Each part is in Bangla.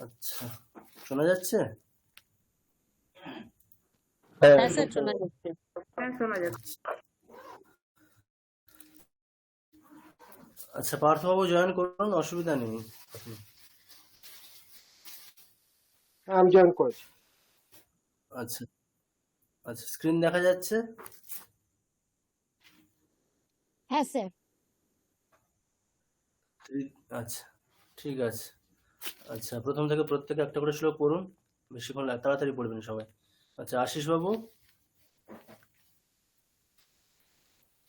আচ্ছা, শোনা যাচ্ছে? হ্যাঁ হ্যাঁ স্যার, শোনা যাচ্ছে। হ্যাঁ শোনা যাচ্ছে। আচ্ছা, পার্থবাবু জয়েন করুন, অসুবিধা নেই। আমি জয়েন করেছি। আচ্ছা আচ্ছা, স্ক্রিন দেখা যাচ্ছে? হ্যাঁ স্যার। আচ্ছা, ঠিক আছে। আচ্ছা, প্রথম থেকে প্রত্যেকে একটা করে শ্লোক পড়ুন, বেশিক্ষণ তাড়াতাড়ি পড়বেন সবাই। আচ্ছা, আশিস বাবু।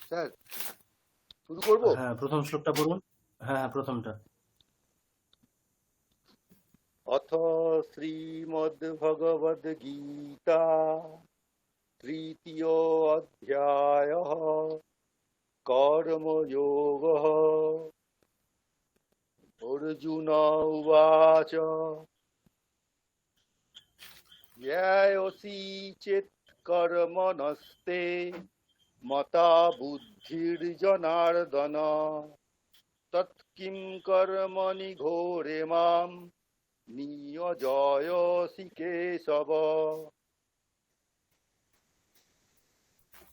স্যার শুরু করবো? হ্যাঁ, প্রথম শ্লোকটা পড়ুন। হ্যাঁ, প্রথমটা। অথ শ্রীমদ্ভগবদ্গীতা তৃতীয় অধ্যায় কর্মযোগ। অর্জুন উবাচ জ্ঞায়সি চেৎ কর্মণস্তে মতা বুদ্ধির্জনার্দন তৎকিং কর্মণি ঘোরে মাম নিয়োজয়সি কেশব।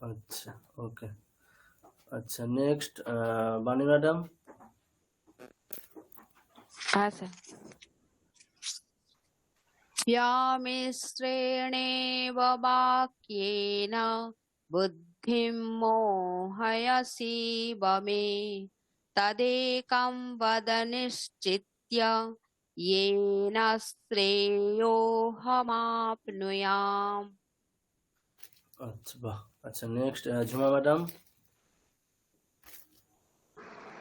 আচ্ছা, ওকে। আচ্ছা, নেক্সট বাণী ম্যাডাম। হ্যাঁ স্যার। व्यामिश्रेणेव वाक्येन बुद्धिं मोहयसीव मे तदेकं वद निश्चित्य येन श्रेयोऽहमाप्नुयाम्। আচ্ছা, বাহ। আচ্ছা, নেক্সট ঝুমা ম্যাডাম।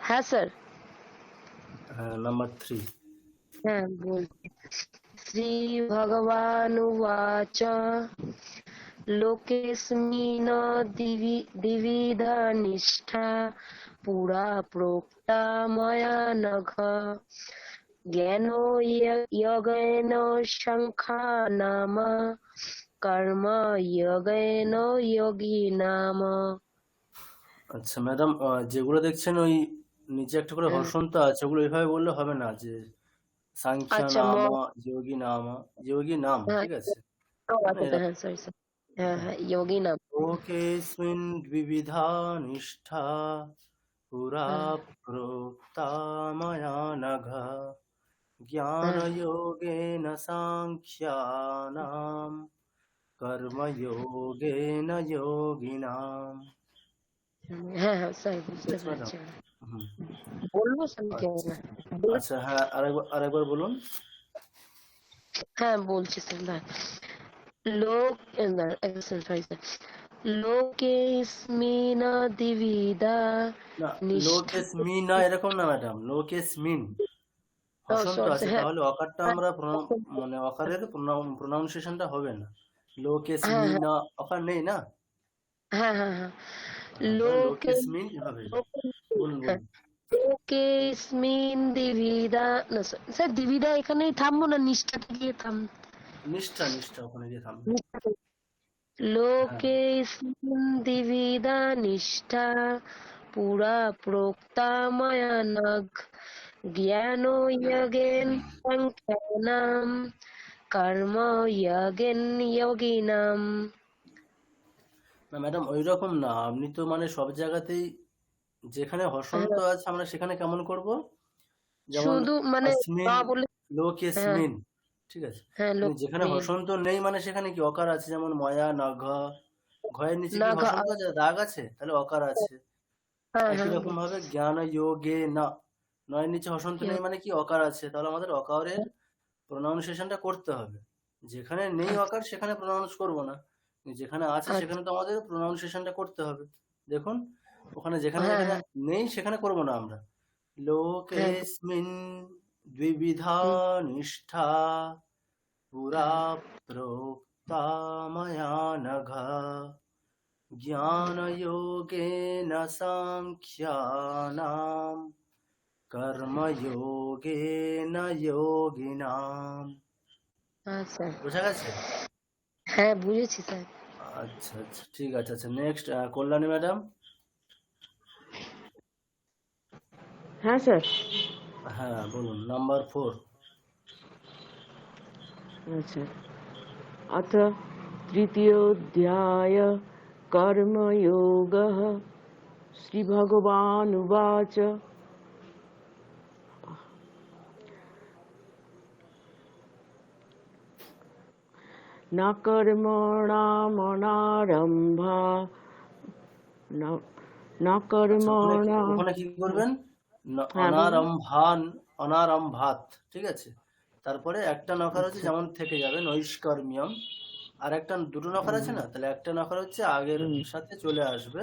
হ্যাঁ স্যার। হ্যাঁ, নাম্বার 3। হ্যাঁ বলছি। শ্রী ভগবানুবাচ লোকেস্মিন দ্বিবিধা নিষ্ঠা পুরা প্रोक्ता ময়া নঘ জ্ঞানো যোগেন সাংখ্যানাম কর্ম যোগেন যোগিনাম। আচ্ছা ম্যাডাম, যেগুলো দেখছেন ওই নিচে একটা করে হর্ষন্ত আছে, ওগুলো এইভাবে বললে হবে না, যে সাংখ্যা আচ্ছা নাম, যোগী নাম, ঠিক আছে? আচ্ছা হ্যাঁ সরি স্যার। হ্যাঁ হ্যাঁ যোগী নাম। লোকেস্মিন দ্বিবিধা নিষ্ঠা পুরা প্रोक्ता ময়া নঘ জ্ঞানযোগেন সাংখ্যানাম কর্মযোগেন যোগিনাম। হ্যাঁ হ্যাঁ স্যার বুঝতে ঠিক আছে ম্যাডাম? পেরেছি। হুম। বলবো স্যার কেন না? আচ্ছা, হ্যাঁ, আরেকবার বলুন। হ্যাঁ বলছি স্যার। লোক সরি স্যার। লোকেস্মিন দ্বিবিধা না, নিষ্ঠা। লোকেস্মিন না, এরকম না ম্যাডাম, লোকেস্মিন হসন্ত সরি আছে, হ্যাঁ তাহলে অকারটা আমরা মানে অকারের প্রোনাউন্সিয়েশনটা হবে না। হ্যাঁ লোকেস্মিন অকার নেই না? হ্যাঁ হ্যাঁ হ্যাঁ তাহলে লোকে লোকেস্মিন এভাবে বলুন হ্যাঁ বলুন। লোকেস্মিন দ্বিবিধা না স্যার দ্বিবিধা এখানেই থামবো না নিষ্ঠাতে গিয়ে নিষ্ঠা ওখানে গিয়ে থামবে। হ্যাঁ, লোকেস্মিন দ্বিবিধা নিষ্ঠা পুরা प्रोक्ता मया नघ জ্ঞানো যোগেন সাংখ্যানাম কর্ম যোগেন যোগিনাম। না ম্যাডাম, ওই রকম না। আপনি তো মানে সব জায়গাতেই যেখানে হসন্ত আছে আমরা সেখানে কেমন করব? যেমন শুধু মানে অস্মিন, না বলে। হ্যাঁ লোকেস্মিন, ঠিক আছে? হ্যাঁ কিন্তু যেখানে লোকেস্মিন হসন্ত নেই মানে সেখানে কি অকার আছে, যেমন ময়া নঘ, ঘয়ের নিচে কি নঘ। হসন্ত আছে, দাগ আছে, তাহলে অকার আছে। হ্যাঁ একই হ্যাঁ রকম ভাবে জ্ঞান যোগে না, নয়ের নিচে হসন্ত নেই বলছি। মানে কি অকার আছে, তাহলে আমাদের অকারের প্রোনাউন্সিয়েশনটা করতে হবে। যেখানে নেই অকার সেখানে প্রোনাউন্স করব না, যেখানে আছে সেখানে তো আমাদের প্রোনাউন্সিয়েশনটা করতে হবে। দেখুন, ওখানে যেখানে হ্যাঁ যেখানে হ্যাঁ নেই সেখানে করব না আমরা। হ্যাঁ লোকেস্মিন দ্বিবিধা নিষ্ঠা পুরা প্रोक्ता ময়া নঘ জ্ঞানযোগেন সাংখ্যানাম কর্মযোগেন যোগিনাম। হ্যাঁ স্যার। বোঝা গেছে? হ্যাঁ বুঝেছি স্যার। আচ্ছা আচ্ছা, ঠিক আছে। আচ্ছা, নেক্সট কল্যাণী ম্যাডাম। হ্যাঁ স্যার। হ্যাঁ বলুন, নাম্বার 4। अच्छा अथ तृतीयोऽध्याय कर्मयोगः श्रीभगवानुवाच न कर्मणामनारम्भा न আচ্ছা कर्मणा ওখানে কি করবেন হ্যাঁ বলুন অনারম্ভাত, ঠিক আছে। তারপরে একটা নকার হচ্ছে আচ্ছা যেমন থেকে যাবে নৈষ্কর্ম্যম, আর একটা দুটো নকার আছে হুম না, তাহলে একটা নকার হচ্ছে আগের হুম সাথে চলে আসবে,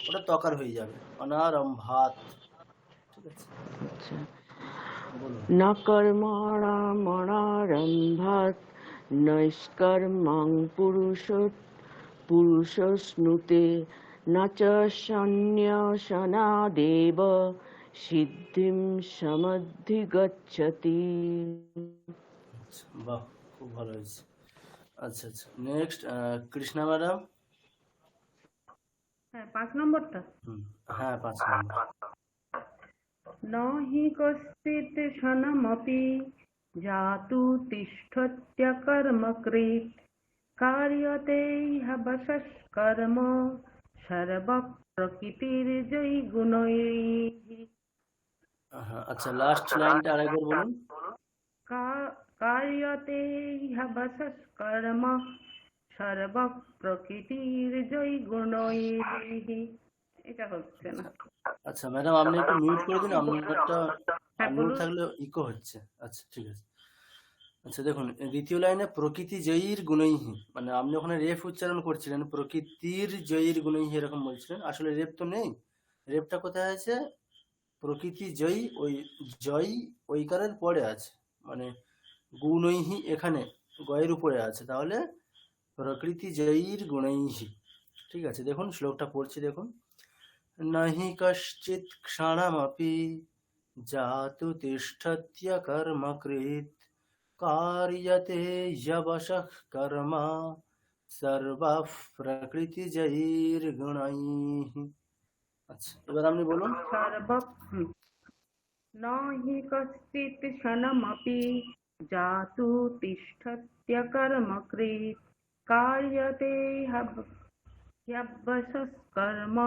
ওটা তকার হয়ে যাবে অনারম্ভাত, ঠিক আছে। আচ্ছা বলুন। न कर्मणामनारम्भात् नैष्कर्म्यं पुरुषस्नुते न च सन्न्यासनादेव सिद्धिं समधिगच्छति। আচ্ছা, বাহ, খুব ভালো হয়েছে। আচ্ছা আচ্ছা, নেক্সট কৃষ্ণা ম্যাডাম। হ্যাঁ 5 নম্বরটা হ্যাঁ 5 নম্বর। ন হি কশ্চিৎ ক্ষণমপি জাতু তিষ্ঠত্য কর্মকৃৎ কার্যতে হবশঃ কর্ম সর্ব প্রকৃতির্জয়ী গুণৈঃ হ্যাঁ আচ্ছা, লাস্ট লাইনটা আরেকবার বলুন। কার্যতে হবশঃ কর্ম সর্ব প্রকৃতির্জয়ী গুণৈঃ। এটা হচ্ছে না। আচ্ছা ম্যাডাম, আপনি একটু মিউট করে দিন, আপনারটা হ্যাঁ মিউট বলুন। থাকলে ইকো হচ্ছে। আচ্ছা ঠিক আছে। আচ্ছা দেখুন, দ্বিতীয় লাইনে প্রকৃতি জয়ীর গুণৈহি, মানে আপনি ওখানে রেফ উচ্চারণ করছিলেন, প্রকৃতির জয়ীর গুণৈহি এরকম বলছিলেন, আসলে রেফ তো নেই। রেফটা কোথায় আছে? প্রকৃতি জয়ী, ওই জয়ী ওইকারের পরে আছে, মানে গুণৈহি এখানে গয়ের উপরে আছে, তাহলে প্রকৃতি জয়ীর গুণৈহি। ঠিক আছে, দেখুন শ্লোকটা পড়ছি, দেখুন। নাহি কশ্চিৎ ক্ষণমপি জাতু তিষ্ঠত্য কর্মকৃৎ কার্যতে যবশঃ কর্ম সর্বঃ প্রকৃতিজৈর্গুণৈঃ। আচ্ছা, এবার আপনি বলুন। সর্ব ন হি কশ্চিৎ ক্ষণমপি জাতু তিষ্ঠত্য কর্মকৃৎ কার্যতে হ্যবশঃ কর্ম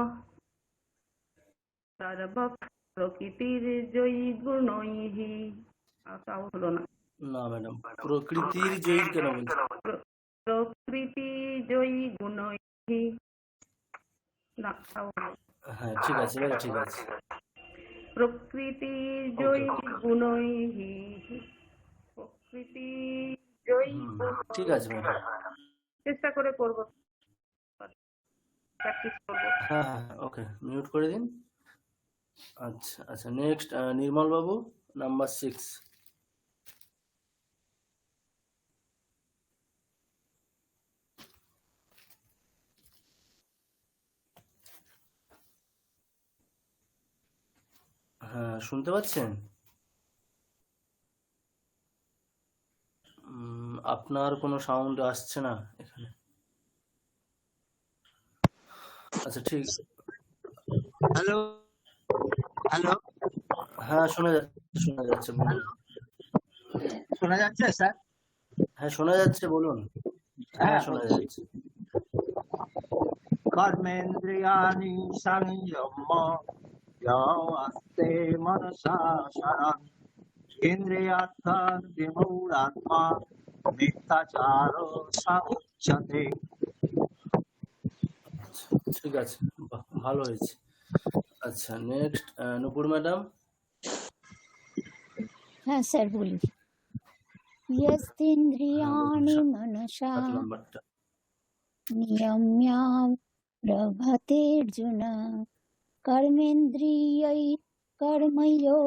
সর্ব প্রকৃতির্জয়ী গুণৈঃ। তাও হলো না। না ম্যাডাম, প্রকৃতির জয়ীর কেন বলছি? প্রকৃতির্জয়ী গুণৈঃ। না তাও হলো না। হ্যাঁ ঠিক আছে, এবারে ঠিক আছে। প্রকৃতির্জয়ী ওকে, গুণৈঃ। প্রকৃতির্জয়ী ঠিক আছে ম্যাডাম। চেষ্টা করে করবো, প্র্যাকটিস করবো। হ্যাঁ হ্যাঁ ওকে, মিউট করে দিন। আচ্ছা আচ্ছা, নেক্সট নির্মল বাবু, নাম্বার 6। হ্যাঁ শুনতে পাচ্ছেন? আপনার কোনো সাউন্ড আসছে না এখানে। আচ্ছা ঠিক, হ্যালো হ্যালো হ্যাঁ শোনা যাচ্ছে বলুন। শোনা যাচ্ছে স্যার? হ্যাঁ শোনা যাচ্ছে, বলুন। হ্যাঁ শোনা বলছি যাচ্ছে। কর্মেন্দ্রিয়াণি সংযম্য আস্তে মনসা শরণ ইন্দ্রিয়ার্থান বিমূঢ়াত্মা মিথ্যাচারো সমুচ্যতে। ঠিক আছে, বাহ, ভালো হয়েছে। আচ্ছা নেক্সট নুপুর ম্যাডাম। হ্যাঁ স্যার বলি। ইয়স্তেন্দ্রিয়াণি হ্যাঁ মনসা 7 নম্বরটা। নিয়ম্যারভতেऽর্জুন কর্মেন্দ্রিয়ৈ কর্মযোগমাসক্তঃ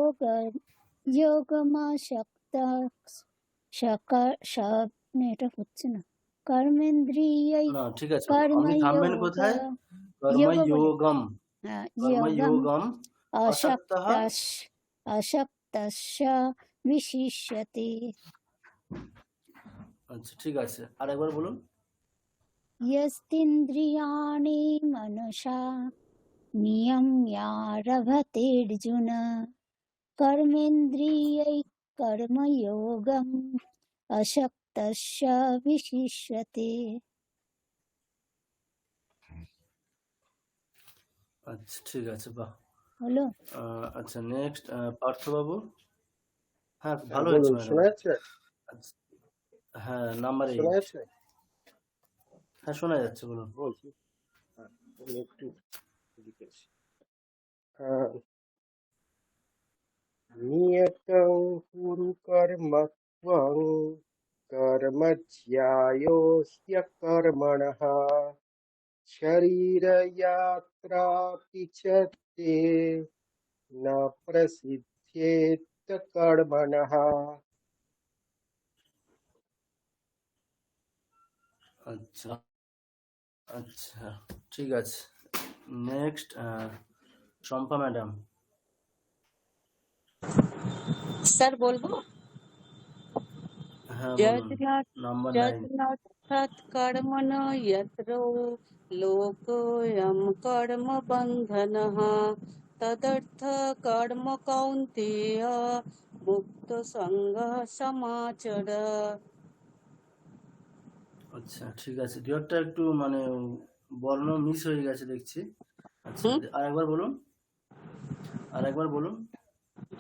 এটা হচ্ছে না। কর্মেন্দ্রিয়ৈ না ঠিক আছে, আপনি থামবেন কোথায়? কর্মযোগম, যোগম কর্মযোগম আসক্তঃ। অসক্তস্য বিশিষ্যতে। আচ্ছা ঠিক আছে, আরেকবার বলুন। यस्तेन्द्रियाणि मनसा नियम्यारभतेऽर्जुन कर्मेन्द्रियैः कर्मयोगम् तस्य विशिष्यते। আচ্ছা ঠিক আছে, বাহ। হলো? আচ্ছা নেক্সট পার্থবাবু। হ্যাঁ হ্যাঁ ভালো হয়েছে বলুন, ম্যাডাম। শোনা যাচ্ছে? আচ্ছা, হ্যাঁ নাম্বার শোনা 8। যাচ্ছে? হ্যাঁ শোনা যাচ্ছে, বলুন। বলছি, হ্যাঁ, আমি একটু এদিকে আসি। হ্যাঁ, নিয়তং কুরু কর্ম ত্বং কর্ম জ্যায়োস্য কর্মণঃ শরীরযাত্রাপি চ তে ন প্রসিদ্ধেত কর্মণঃ। আচ্ছা আচ্ছা ঠিক আছে। Next Shampa madam. স্যার বলবো? হ্যাঁ বলুন, নাম্বার 9। যজ্ঞার্থাৎ কর্মণ যত্র লোকোऽয়ং কর্ম বন্ধনঃ তদর্থ কর্ম কৌন্তেয় মুক্ত সঙ্গঃ সমাচর। আচ্ছা ঠিক আছে, ডিওরটা একটু মানে বর্ণ মিস হয়ে গেছে দেখছি। আচ্ছা আরেকবার বলুন, আরেকবার বলুন।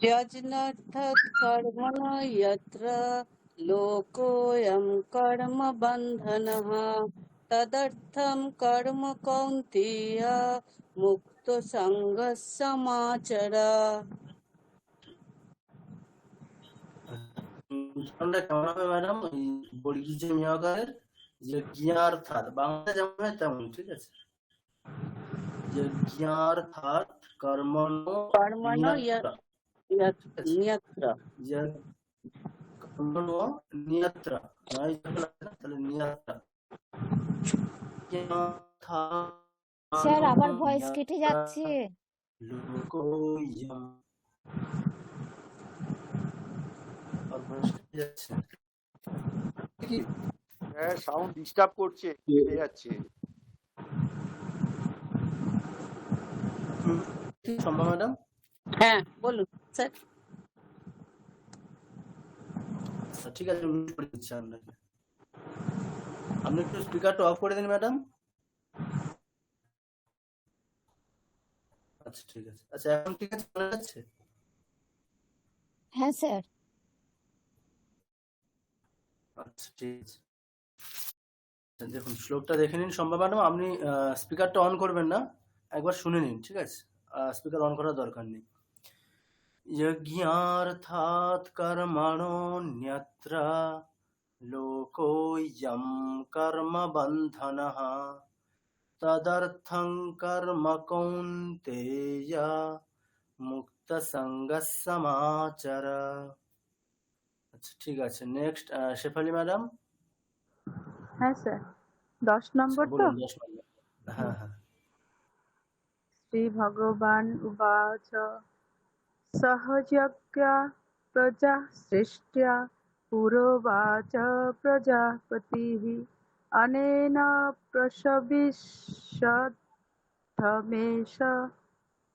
যজ্ঞার্থাৎ কর্মণ যত্র লোকোऽয়ং কর্ম বন্ধনঃ তদর্থম কর্ম কৌন্তেয় মুক্ত সঙ্গঃ সমাচর। উচ্চারণটা কেমন হবে ম্যাডাম? ওই বর্গী যে মিয়াকারের যে জ্ঞার্থাৎ, বাংলা যেমন হয় তেমন, ঠিক আছে? যে জ্ঞার্থাৎ কর্মণো কর্মণ নিয়ত্রা, নিয়ত্র। যে কর্মণো নিয়ত্রা, নয় যখন আছে না, তাহলে নিয়ত্রা। জ্ঞার্থাৎ স্যার আবার কর্মণো ভয়েস কেটে নিয়ত্রা যাচ্ছে। লোকোऽয়ং। আর ভয়েস কেটে যাচ্ছে কি? হ্যাঁ, সাউন্ড ডিস্টার্ব করছে, কেটে যাচ্ছে। শম্পা ম্যাডাম। হ্যাঁ বলুন স্যার। আচ্ছা ঠিক আছে, মিউট করে দিচ্ছি আপনাকে। আপনি একটু স্পিকারটা অফ করে দিন ম্যাডাম। আচ্ছা ঠিক আছে। আচ্ছা এখন ঠিক আছে, শোনা যাচ্ছে? হ্যাঁ স্যার। আচ্ছা ঠিক আছে। দেখুন শ্লোকটা দেখে নিন শম্পা ম্যাডাম, আপনি স্পিকারটা অন করবেন না, একবার শুনে নিন, ঠিক আছে? স্পিকার অন করার দরকার নেই। যজ্ঞার্থাৎ কর্মণোন্যত্র লোকোऽয়ং কর্ম বন্ধনঃ তদর্থং কর্ম কৌন্তেয় মুক্ত সঙ্গঃ সমাচর। আচ্ছা ঠিক আছে। Next Shefali madam. হ্যাঁ স্যার, 10 নম্বর তো। বলুন 10 নম্বর। হ্যাঁ হ্যাঁ। শ্রী ভগবান উবাচ সহযজ্ঞা প্রজা সৃष्ट्या পুরোবাচ প্রজাপতিঃ অনেন প্রসবিষ্যথমেষ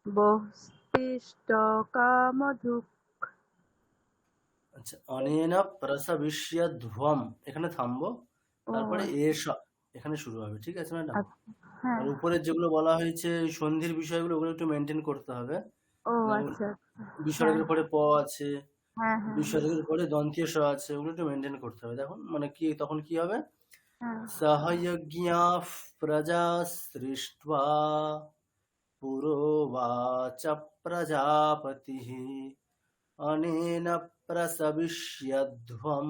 বস্তিষ্ঠ কামধুক্। আচ্ছা অনেনা প্রসবিষ্যধ্বম, এখানে থামবো, তারপরে এখানে শুরু হবে, ঠিক আছে ম্যাডাম? হ্যাঁ। আর উপরে যেগুলো বলা হয়েছে সন্ধির বিষয়গুলো, ওগুলো একটু মেনটেন করতে হবে। ও আচ্ছা। বিসর্গের পরে প আছে, হ্যাঁ হ্যাঁ বিসর্গের পরে দন্তীয় স আছে, ওগুলো একটু মেনটেন করতে হবে। দেখুন মানে কি, তখন কি হবে? হ্যাঁ। সহযজ্ঞাঃ প্রজা সৃष्ट्वा পুরোবাচ প্রজাপতিঃ অনেন প্রসবিষ্যধ্বম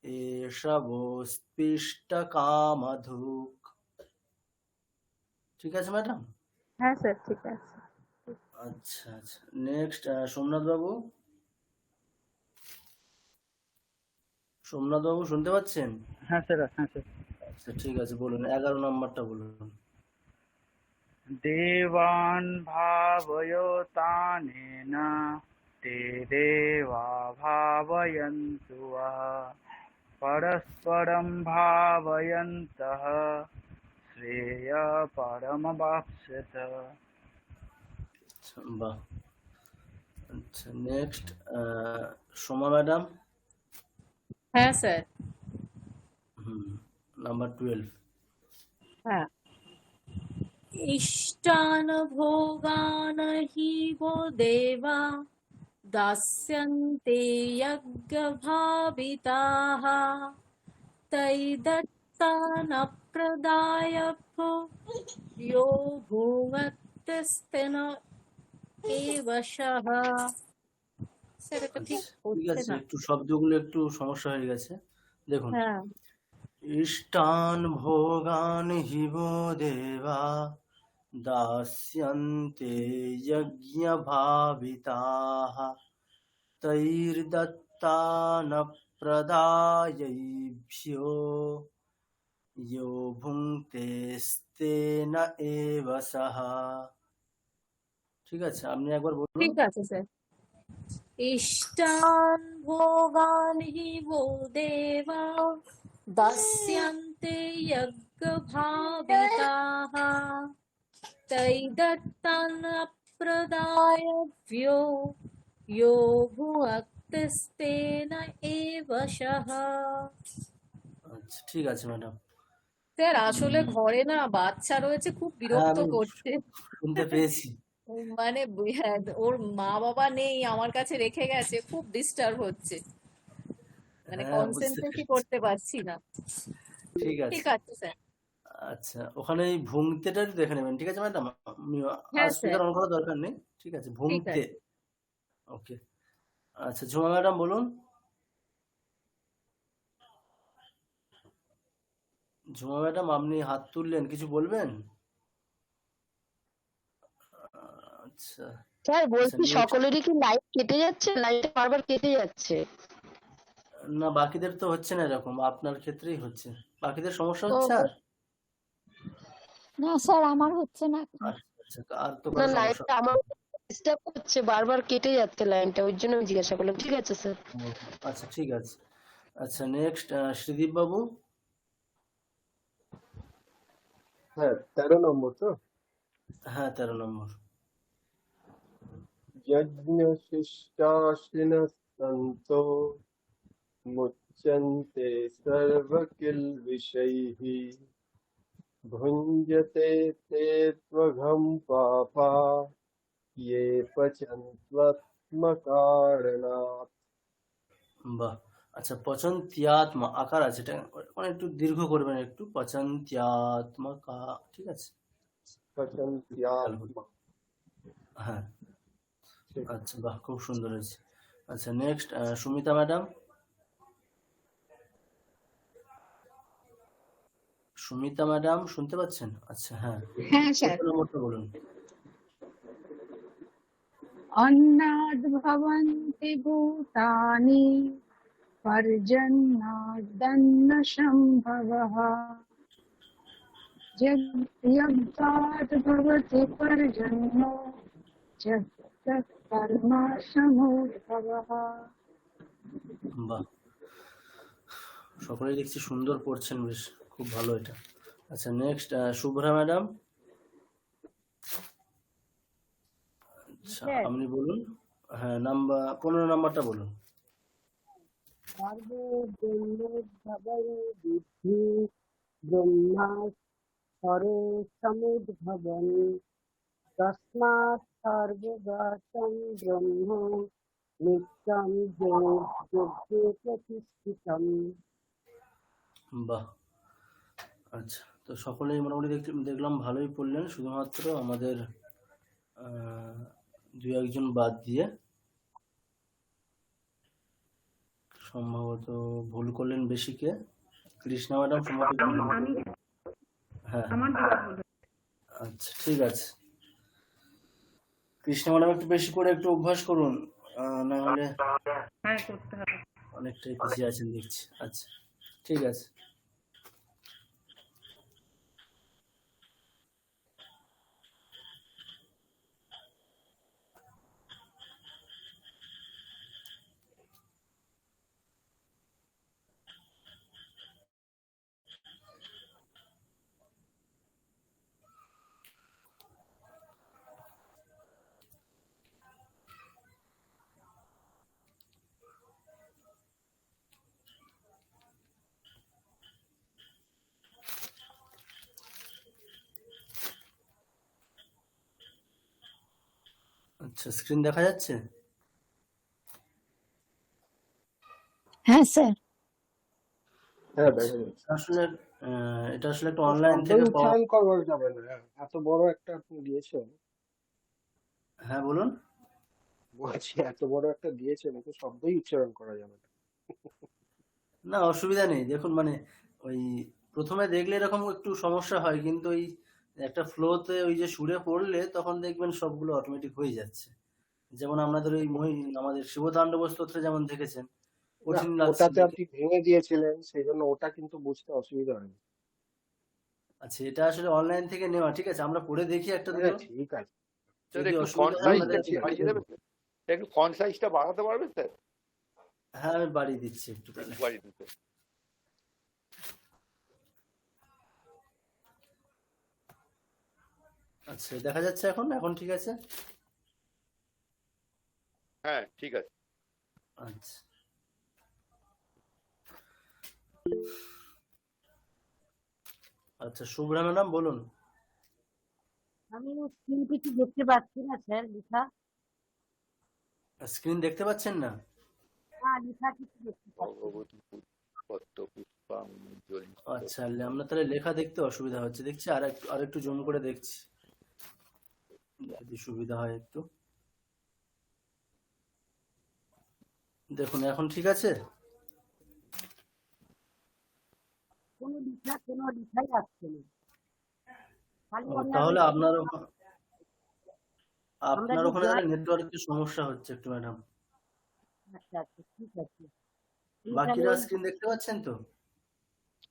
এষ বস্তিষ্ঠ কামধুক। ঠিক আছে ম্যাডাম? হ্যাঁ স্যার ঠিক আছে। আচ্ছা আচ্ছা। নেক্সট সোমনাথ বাবু। সোমনাথ বাবু শুনতে পাচ্ছেন? হ্যাঁ স্যার, হ্যাঁ স্যার। আচ্ছা ঠিক আছে, বলুন 11 নম্বরটা বলুন। দেবান ভাবয়তানেন তে দেবা ভাবয়ন্তু পরস্পরম ভাবয়ন্তঃ শ্রেয় পরমবাপ্স্যত। আচ্ছা বাহ। আচ্ছা নেক্সট সোমা ম্যাডাম। হ্যাঁ স্যার। নাম্বার 12। হ্যাঁ इष्टान् भोगान् हि वो देवा दास्यन्ते यज्ञभाविताः तैदत्तानप्रदाय भो यो भुङ्क्तेस्तेन एव शः স্যার এটা ঠিক আচ্ছা ঠিক হচ্ছে আছে, না একটু শব্দগুলো একটু সমস্যা হয়ে গেছে। দেখুন, হ্যাঁ ইষ্টান ভোগান হিব দেবা দাস্যন্তে যজ্ঞ ভাবিতাহ তৈর্দত্তান প্রদায়ৈভ্যো यो ভুঙ্ক্তেস্তেন এব সহ। ঠিক আছে, আপনি একবার বলুন। ঠিক আছে স্যার इष्टान् भोगान् हि वो देवा दास्यन्ते यज्ञभाविताः तैदत्तानप्रदायभ्यो यो भुङ्क्तेस्तेन एव शः আচ্ছা ঠিক আছে ম্যাডাম। স্যার আসলে ঘরে না বাচ্চা রয়েছে, খুব হ্যাঁ বিরক্ত আমি করছে। শুনতে পেয়েছি। মানে হ্যাঁ, ওর মা বাবা নেই, আমার কাছে রেখে গেছে, খুব ডিস্টার্ব হচ্ছে, মানে হ্যাঁ বুঝতে কনসেন্ট্রেটই পেরেছি। করতে পারছি না। ঠিক আছে। ঠিক আছে স্যার। আচ্ছা ওখানে এই ভুংতেটা একটু দেখে নেবেন, ঠিক আছে ম্যাডাম? হ্যাঁ স্পিকার স্যার অন করার দরকার নেই, ঠিক আছে? ঠিক ভুংতে। আছে। ওকে। আচ্ছা ঝুমা ম্যাডাম বলুন। ঝুমা ম্যাডাম আপনি হাত তুললেন, কিছু বলবেন? আচ্ছা স্যার আচ্ছা বলছি নেক্সট। সকলেরই কি লাইট কেটে যাচ্ছে, লাইটটা বারবার কেটে যাচ্ছে। না বাকিদের তো হচ্ছে না এরকম, আপনার ক্ষেত্রেই হচ্ছে। বাকিদের সমস্যা ও হচ্ছে আর? না স্যার আমার হচ্ছে না এখন। আচ্ছা আর তো না কারো সমস্যা লাইটটা আমার ডিস্টার্ব করছে, বারবার কেটে যাচ্ছে লাইনটা, ওই জন্য আমি জিজ্ঞাসা করলাম। ঠিক আছে স্যার। আচ্ছা ঠিক আছে। আচ্ছা নেক্সট শ্রীদীপ বাবু। হ্যাঁ 13 নম্বর তো। হ্যাঁ 13 নম্বর। যজ্ঞ শিষ্টাশিন সন্তো মুচ্যন্তে সর্বকিল বিষয়ৈঃ ভুঞ্জতে তে ত্বঘম পাপা ये পচন্ত্বত্মকারণাৎ। বাহ। আচ্ছা পচন্ত্যাত্মা আকার আছে, এটা মানে একটু দীর্ঘ করবেন, একটু পচন্ত্যাত্মা কা, ঠিক আছে? পচন্ত্যাত্মা। হ্যাঁ ঠিক। আচ্ছা বাহ খুব সুন্দর হয়েছে। আচ্ছা next Sumita madam. Sumita madam শুনতে পাচ্ছেন? আচ্ছা হ্যাঁ, হ্যাঁ স্যার। 14 নম্বরটা বলুন। अन्नाद्भवन्ति भूतानि पर्जन्यादन्नसम्भवः यज्ञात् भवति पर्जन्यो यत् कर्म समुद्भवः। বাহ সকলেই দেখছি সুন্দর পড়ছেন, বেশ খুব ভালো এটা। আচ্ছা নেক্সট শুভ্রা ম্যাডাম। আচ্ছা আপনি বলুন। হ্যাঁ নাম্বার 15 নাম্বারটা বলুন। বুদ্ধি ব্রহ্মা স্বরে সমুদ্ভবন তস্মাৎ সর্বগতং ব্রহ্ম নিত্যং যোগে প্রতিষ্ঠিতম। বাহ। আচ্ছা তো সকলেই মোটামুটি দেখলাম ভালোই পড়লেন, শুধুমাত্র আমাদের দু একজন বাদ দিয়ে, সম্ভবত ভুল করলেন বেশি কে? কৃষ্ণা ম্যাডাম সম্ভবত একটু ভুল করলেন। হ্যাঁ আচ্ছা ঠিক আছে, কৃষ্ণা ম্যাডাম একটু বেশি করে একটু অভ্যাস করুন, না হলে অনেকটাই পিছিয়ে আছেন দেখছি। আচ্ছা ঠিক আছে। আচ্ছা, স্ক্রিন দেখা যাচ্ছে? হ্যাঁ স্যার। হ্যাঁ, আচ্ছা, দেখা যাচ্ছে। আসলে এটা আসলে একটা তো অনলাইন শব্দই থেকে পাওয়া। উচ্চারণ করা যাবে না। হ্যাঁ, এত বড় একটা আপনি দিয়েছেন, হ্যাঁ, বলুন। বলছি এত বড় একটা দিয়েছেন, তো শব্দই উচ্চারণ করা যাবে না। না, অসুবিধা নেই। দেখুন মানে ওই প্রথমে দেখলে এরকম একটু সমস্যা হয়, কিন্তু ওই একটা ফ্লোতে ওই যে সুরে পড়লে তখন দেখবেন সবগুলো অটোমেটিক হয়ে যাচ্ছে। যেমন আপনাদের ওই আমাদের শিবতাণ্ডব স্তোত্রে যেমন দেখেছেন, না, কঠিন লাগছে ওটাতে দেখে। আপনি ভেঙে দিয়েছিলেন, সেই জন্য ওটা কিন্তু বুঝতে অসুবিধা হয়নি। আচ্ছা, এটা আসলে অনলাইন থেকে নেওয়া। ঠিক আছে, আমরা পড়ে দেখি একটা হ্যাঁ, দুটো। ঠিক আছে। স্যার যদি একটু ফন্ট অসুবিধা হয় সাইজটা আপনাদের একটু দেখছি আমি। বাড়িয়ে দেবেন স্যার? একটু ফন্ট সাইজটা বাড়াতে পারবেন স্যার? হ্যাঁ, আমি বাড়িয়ে দিচ্ছি একটু তাহলে। একটু বাড়িয়ে দিতে। আচ্ছা, দেখা যাচ্ছে এখন? এখন ঠিক আছে? হ্যাঁ, ঠিক আছে। আচ্ছা, আচ্ছা, শুভ্রা ম্যাডাম বলুন। আমি স্ক্রিন কিছু দেখতে পাচ্ছি না স্যার, লেখা। স্ক্রিন দেখতে পাচ্ছেন না? লেখা কিছু দেখতে পাচ্ছি না। ভগবতী পদ্ম পুষ্পাঞ্জলি। আচ্ছা, আপনার তাহলে লেখা দেখতে অসুবিধা হচ্ছে দেখছি। আর একটু জুম করে দেখছি, যদি সুবিধা হয় একটু। দেখুন এখন ঠিক আছে? কোনো লেখাই আসছে না। খালি তাহলে আমরা আপনার যে ওখানে জয়। নেটওয়ার্কের সমস্যা হচ্ছে একটু ম্যাডাম। আচ্ছা আচ্ছা, ঠিক আছে। এই তাহলে বাকিরা স্ক্রিন দেখতে পাচ্ছেন তো?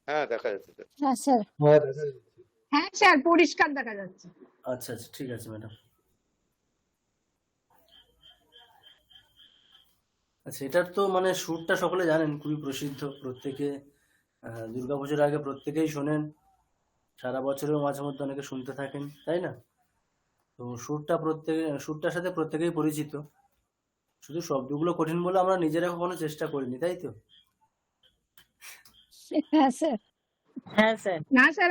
হ্যাঁ, দেখা যাচ্ছে স্যার। হ্যাঁ স্যার। হ্যাঁ, দেখা যাচ্ছে। হ্যাঁ স্যার, পরিষ্কার দেখা যাচ্ছে। আচ্ছা, আচ্ছা, ঠিক আছে ম্যাডাম। আচ্ছা, এটার তো মানে সুরটা সকলে জানেন, খুবই প্রসিদ্ধ। প্রত্যেকে দুর্গাপুজোর আগে প্রত্যেকেই শোনেন, সারা বছরেও মাঝে মধ্যে অনেকে শুনতে থাকেন, তাই না? তো সুরটার সাথে প্রত্যেকেই পরিচিত। শুধু শব্দগুলো কঠিন বলে আমরা নিজেরা কখনো চেষ্টা করিনি, তাই তো? হ্যাঁ স্যার। হ্যাঁ স্যার, না স্যার,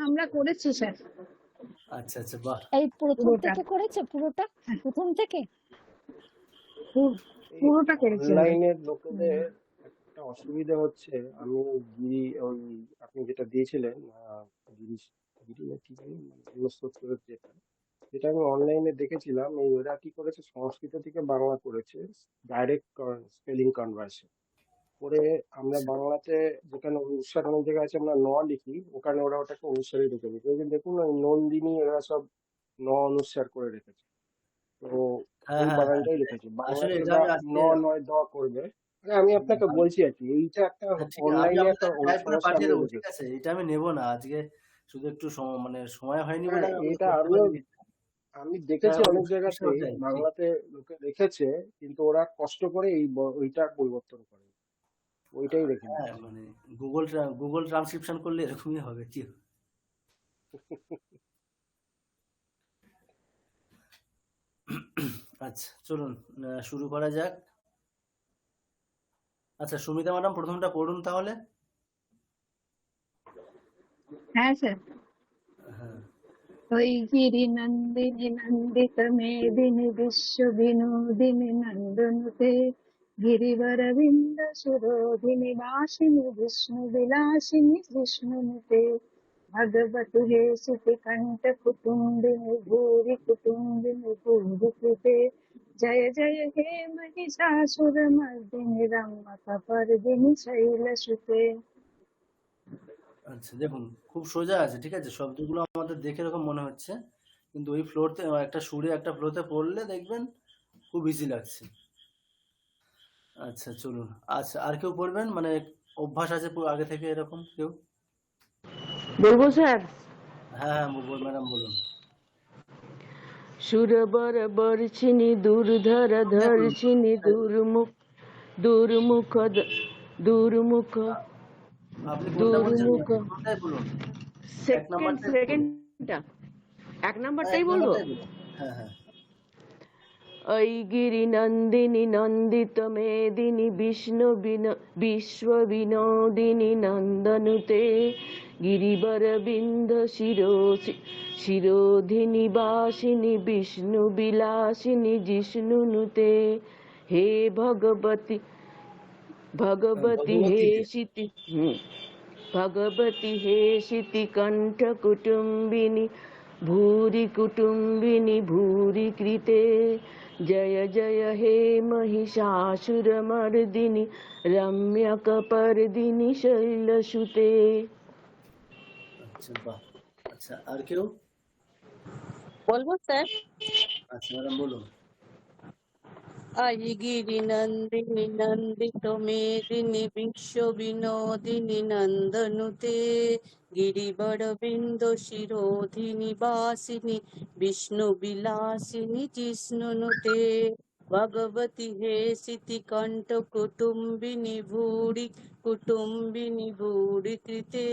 আমরা করেছি স্যার আচ্ছা, আচ্ছা, বাহ। এই প্রথম পুরোটা। থেকে করেছে, পুরোটা প্রথম থেকে। পুরোটা করেছি আমরা। অনলাইনের লোকেদের একটা অসুবিধা হচ্ছে, আমি ওই আপনি যেটা দিয়েছিলেন, গিরি না কি জানি, স্তোত্রের যেটা আমি অনলাইনে দেখেছিলাম, ওরা কি করেছে, সংস্কৃত থেকে বাংলা করেছে, ডাইরেক্ট স্পেলিং কনভার্সন করে। আমরা বাংলাতে যেখানে অনুস্বার অনেক জায়গায় আছে আমরা ন লিখি, ওখানে ওরা ওটাকে অনুসারী রেখে দিচ্ছে। ওই যে দেখুন ওই নন্দিনী, এরা সব ন অনুসার করে রেখেছে। তো হ্যাঁ, ভুল হ্যাঁ, হ্যাঁ, বানানটাই লিখেছে, আসলে বাংলাতে এটা ওরা আমি ন আজকে নয় দ করবে। আমি আপনাকে বলছি আর কি, এইটা একটা হ্যাঁ, ঠিক আছে, আমি অনলাইনে একটা আপনাদের টাইপ করে সমস্যা পাঠিয়ে আমি দেবো। ঠিক দেখেছি। আছে, এটা আমি নেব না আজকে, শুধু একটু মানে সময় হয়নি হ্যাঁ, বলে আমি এটা করতে আমিও পারিনি। আমি হ্যাঁ, দেখেছি ওই অনেক সমস্যা জায়গাতেই ওটাই, ঠিক। বাংলাতে লোকে রেখেছে, কিন্তু ওরা কষ্ট করে ওইটা পরিবর্তন করে, ওইটাই রেখে হ্যাঁ, দিচ্ছে। মানে গুগল ট্রান্সক্রিপশন করলে এরকমই হবে, কি? আচ্ছা, চলুন শুরু করা যাক। আচ্ছা, সুমিতা ম্যাডাম প্রথমটা পড়ুন তাহলে। হ্যাঁ স্যার। হ্যাঁ, ওই গিরি নন্দিনী নন্দিত মেদিনী বিশ্ব বিনোদিনী নন্দনুতে গিরিবর বৃন্দ সুরোধিনী বাসিনী বিষ্ণু বিলাসিনী বিষ্ণুনুতে ভগবতু হে সুতি কণ্ঠ কুটুম্বিনী ভূরি কুটুম্বিনী ভূরি কৃতে জয় জয় হে মহিষাসুর মর্দিনী রম্মা পর্দিনী শৈলসুতে। আচ্ছা, দেখুন খুব সোজা আছে, ঠিক আছে। শব্দগুলো আমাদের দেখে এরকম মনে হচ্ছে, কিন্তু ওই ফ্লোরতে একটা সুরে একটা ফ্লোতে পড়লে দেখবেন খুব ইজি লাগছে। আচ্ছা, চলুন। আচ্ছা, আর কেউ পড়বেন? মানে অভ্যাস আছে আগে থেকে এরকম কেউ? বলবো স্যার? হ্যাঁ, হ্যাঁ, ম্যাডাম বলুন। সুরবর বর্ষিণী দুর্ধর ধর্ষিণী দুর্মুখ দুর্মুখ আপনি কোনটা বলছেন? দুর্মুখ। কোনটাই বলুন। এক নাম্বারটাই বলুন। সেকেন্ডটা, এক হ্যাঁ, নাম্বারটাই এক বলবো। নাম্বারটাই বলুন। হ্যাঁ, হ্যাঁ। ঐগিরি নন্দিনী নন্দিত মেদিনী বিষ্ণু বিশ্ব বিনোদিনী নন্দনুতে গিরিবরবিন্দ শিরোধিনী বাসিনী বিষ্ণু বিলাসিনী জিষ্ণুনুতে। হে ভগবতী ভগবতী হে ভগবতী শিতি ভগবতী হে শিতি কণ্ঠ কুটুম্বিনী ভূরি কুটুম্বিনী ভূরি কৃতে। জয় জয় হে মহিষাসুরমর্দিনী রম্যকপর্দিনী শৈলসুতে। আচ্ছা বাহ। আচ্ছা আর কেউ? বলবো স্যার? আচ্ছা ম্যাডাম বলুন। আইগিরি নন্দিনী নন্দিত মেদিনী বিশ্ব বিনোদিনী নন্দনুতে। গিরিবর বিন্দ শিরোধিনী বাসিনী বিষ্ণু বিলাসিনী জিষ্ণুনুতে। ভগবতী হে সিতি কণ্ঠ কুটুম্বিনী ভূরি কুটুম্বিনী ভূরি কৃতে।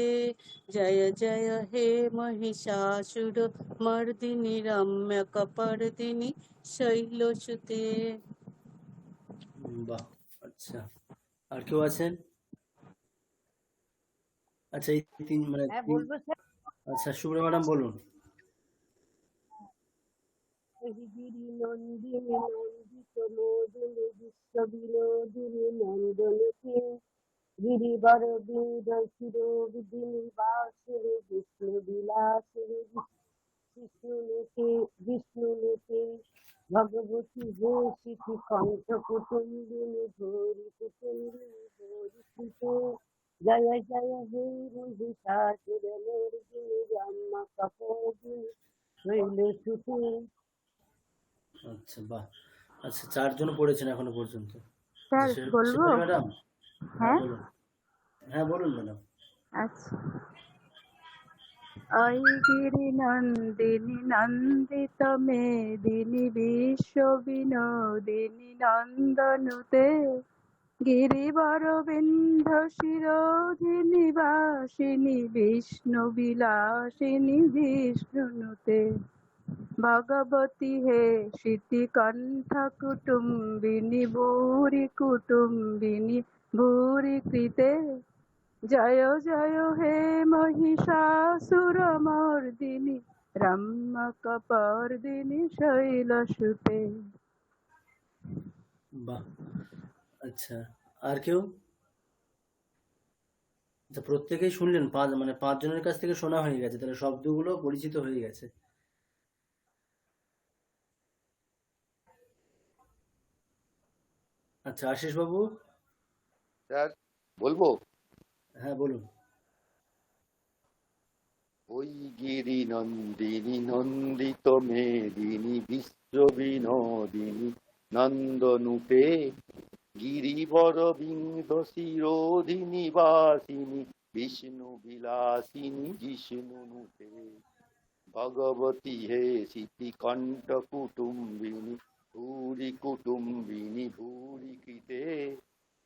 জয় জয় হে মহিষাসুর মর্দিনী রম্যকপর্দিনী শৈলসুতে। বাহ। আচ্ছা আর কেউ আছেন? আচ্ছা এই তিন মানে হ্যাঁ তিন। বলবো স্যার। আচ্ছা শুভ্রা ম্যাডাম বলুন। গিরি নন্দিনী নন্দিত মোদিনী বিশ্ব বিনোদিনী নন্দনকে। গিরিবর বিন্দ শিরোদিনী বাসিনী বিষ্ণু বিলাসিনী বিষ্ণুনুতে। ভগবতী হে শিখি কণ্ঠ কুটুম্বিনী ভূরি কুটুম্বিনী ভূরি কৃতে। জয় জয় হে মহিষাসুরমর্দিনী রম্যকপর্দিনী শৈলসুতে। আচ্ছা বাহ। আচ্ছা চারজন পড়েছেন এখনো পর্যন্ত। স্যার বলবো? শেফালি ম্যাডাম হ্যাঁ হ্যাঁ বলুন। হ্যাঁ বলুন ম্যাডাম। আচ্ছা। ঐগিরি নন্দিনী নন্দিত মেদিনী বিশ্ব বিনোদিনী নন্দনুতে। গিরিবর বিন্ধ্য শিরোধিনী বাসিনী বিষ্ণু বিলাসিনী জিষ্ণুনুতে। ভগবতী হে শিতি কণ্ঠ কুটুম্বিনী ভূরি কুটুম্বিনী ভূরি কৃতে। জয় জয় হে মহিষাসুরমর্দিনী রম্যকপর্দিনী শৈলসুতে। বাহ। আচ্ছা আর কেউ? আচ্ছা প্রত্যেকেই শুনলেন, পাঁচজনের কাছ থেকে শোনা হয়ে গেছে, তাহলে শব্দগুলো পরিচিত হয়ে গেছে। আচ্ছা আশিস বাবু। স্যার বলবো? হ্যাঁ বলুন। ওই গিরি নন্দিনী নন্দিত মেদিনী বিশ্ব বিনোদিনী নন্দনুতে। গিরিবর বিন্দ শিরোধিনী বাসিনী বিষ্ণু বিলাসিনী জিষ্ণুনুতে। ভগবতী হে শিতি কণ্ঠ কুটুম্বিনী ভূরি কুটুম্বিনী ভূরি কৃতে।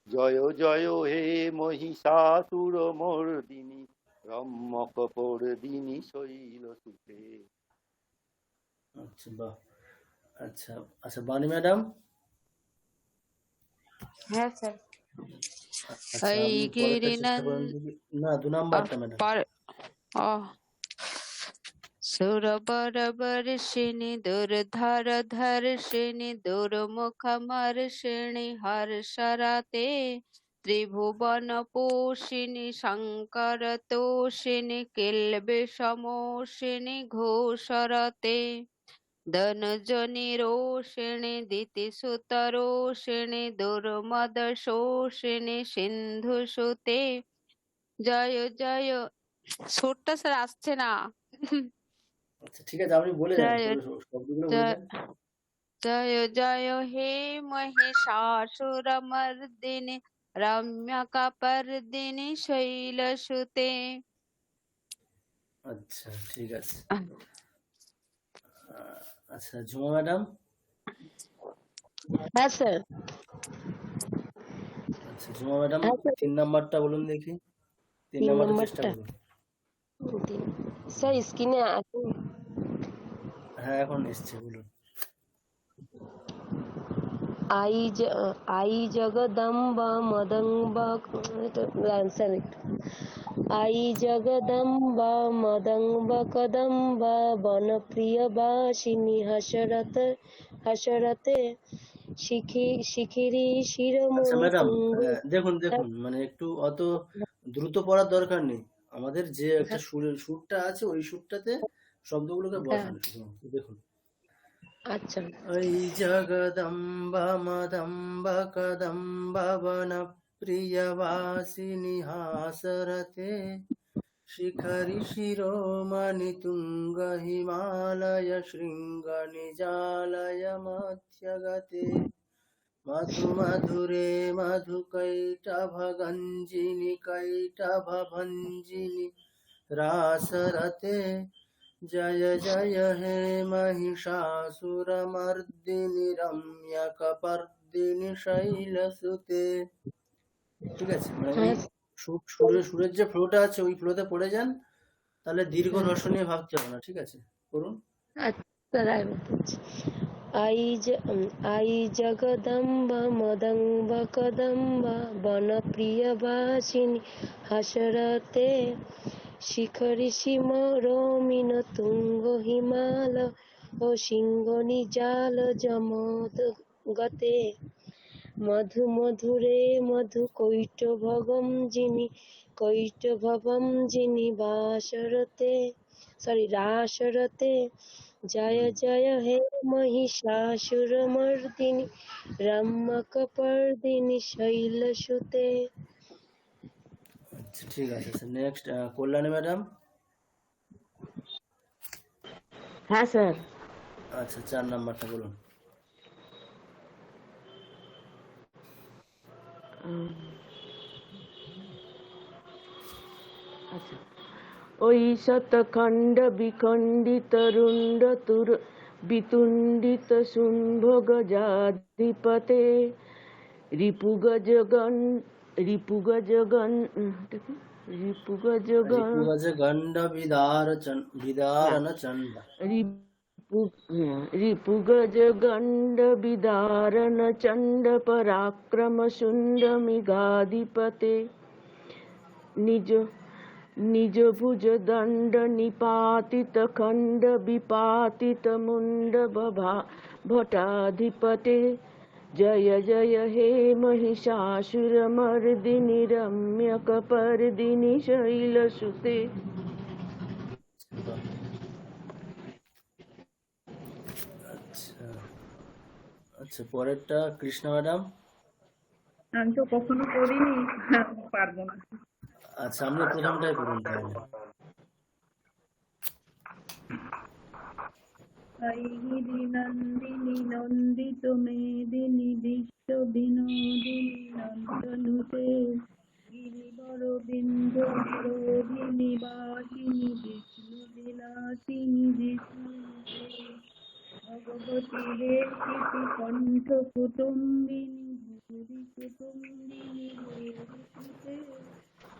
জয় জয় হে মহিষাসুর মর্দিনী রম্যকপর্দিনী শৈলসুতে। আচ্ছা বাহ। আচ্ছা আচ্ছা বাণী ম্যাডাম। হ্যাঁ স্যার। আচ্ছা আপনি পরেরটা চেষ্টা করেন যদি। না 2 নাম্বারটা ম্যাডাম। সুরবর বর্ষিণী দুর্ধর ধর্ষিণী দুর্মুখমর্ষিণী হর্ষরতে। ত্রিভুবন পোষিণী শঙ্কর তোষিণী কিলবিষমোষিণী ঘোষরতে। ধনুজনি রোষিণী দিতিসুতরোষিণী দুর্মদ শোষিণী সিন্ধুসুতে। জয় জয়। সুরটা স্যার আসছে না। আচ্ছা ঠিক আছে আপনি বলে যান, জয় শব্দগুলো বলে জয় যান। জয় জয় হে মহিষাসুরমর্দিনী রম্যকপর্দিনী শৈলসুতে। আচ্ছা ঠিক আছে। আচ্ছা ঝুমা ম্যাডাম। হ্যাঁ স্যার। আচ্ছা ঝুমা ম্যাডাম হ্যাঁ স্যার। 3 নাম্বারটা বলুন দেখি। 3 তিন নাম্বারটা চেষ্টা নম্বরটা করুন। স্যার স্ক্রিনে আছে। হ্যাঁ এখন এসছে বলুন। आई जगदम्बा मदंबा, आंसर आई जगदम्बा मदंबा कदम्बा वन प्रिय बासिनी हसरते शिखिरी আচ্ছা শিরোমণি ম্যাডাম, তুঙ্গ। দেখুন দেখুন, মানে একটু অত দ্রুত পড়ার দরকার নেই। আমাদের যে একটা সুরটা আছে ওই সুরটাতে শব্দগুলোকে বসানো শুধুমাত্র। দেখুন, আচ্ছা ऐ जगदम्बा मदम्बा कदम्बा वन प्रियवासिनि हासरते शिखरि शिरोमणि तुङ्ग हिमालय शृङ्ग निजालय मध्यगते मधु मधुरे मधुकैटभगञ्जिनि कैटभभञ्जिनि रासरते जय जय हे महिषासुरमर्दिनि रम्यकपर्दिनि शैलसुते। ঠিক আছে, মানে ওই সুরের যে ফ্লোটা আছে ওই ফ্লোতে পড়ে যান, তাহলে দীর্ঘ রস নিয়ে ভাবতে হবে না। ঠিক আছে, করুন। आई जगदम्बा मदम्बा कदम्बा वन प्रिय बासिनी हसरते शिखरि शिरोमणि तुंग हिमाल ओ सिंह निजाल जमद गते मधु मधुरे मधु কৈটভগম যিনি রাসরতে जय जय हे महिषासुरमर्दिनि रम्यकपर्दिनि शैलसुते। আচ্ছা ঠিক আছে স্যার। Next Kalyani madam. হ্যাঁ স্যার। আচ্ছা 4 নাম্বারটা বলুন। আচ্ছা, ওই শতখণ্ড বিখণ্ডিত রুণ্ড তুর বিতুণ্ডিত শুম্ভ গজাধিপতে রিপুগজগণ গণ্ড বিদারণ চণ্ড রিপুগজগণ্ড বিদারণ চণ্ড পরাক্রম শুণ্ড মৃগাধিপতে নিজ ভুজ দণ্ড নিপাতিত খণ্ড বিপাতিত মুণ্ড ভটাধিপতে जय जय हे महिषासुरमर्दिनि रम्यकपर्दिनि शैलसुते। আচ্ছা আচ্ছা, পরেরটা কৃষ্ণা ম্যাডাম। আমি তো কখনো করিনি, পারবো না। আচ্ছা, আপনি প্রথমটাই করুন তাহলে। গিরি নন্দিনী নন্দিত মেদিনী বিশ্ব বিনোদিনী নন্দনুতে গিরিবর বিন্দ বিরোধিনী বাসিনী বিষ্ণু বিলাসিনী বিষ্ণুতে ভগবতী দেশিতি কণ্ঠ কুটুম্বিনী ভূরি কুটুম্বিনী ভূরিতে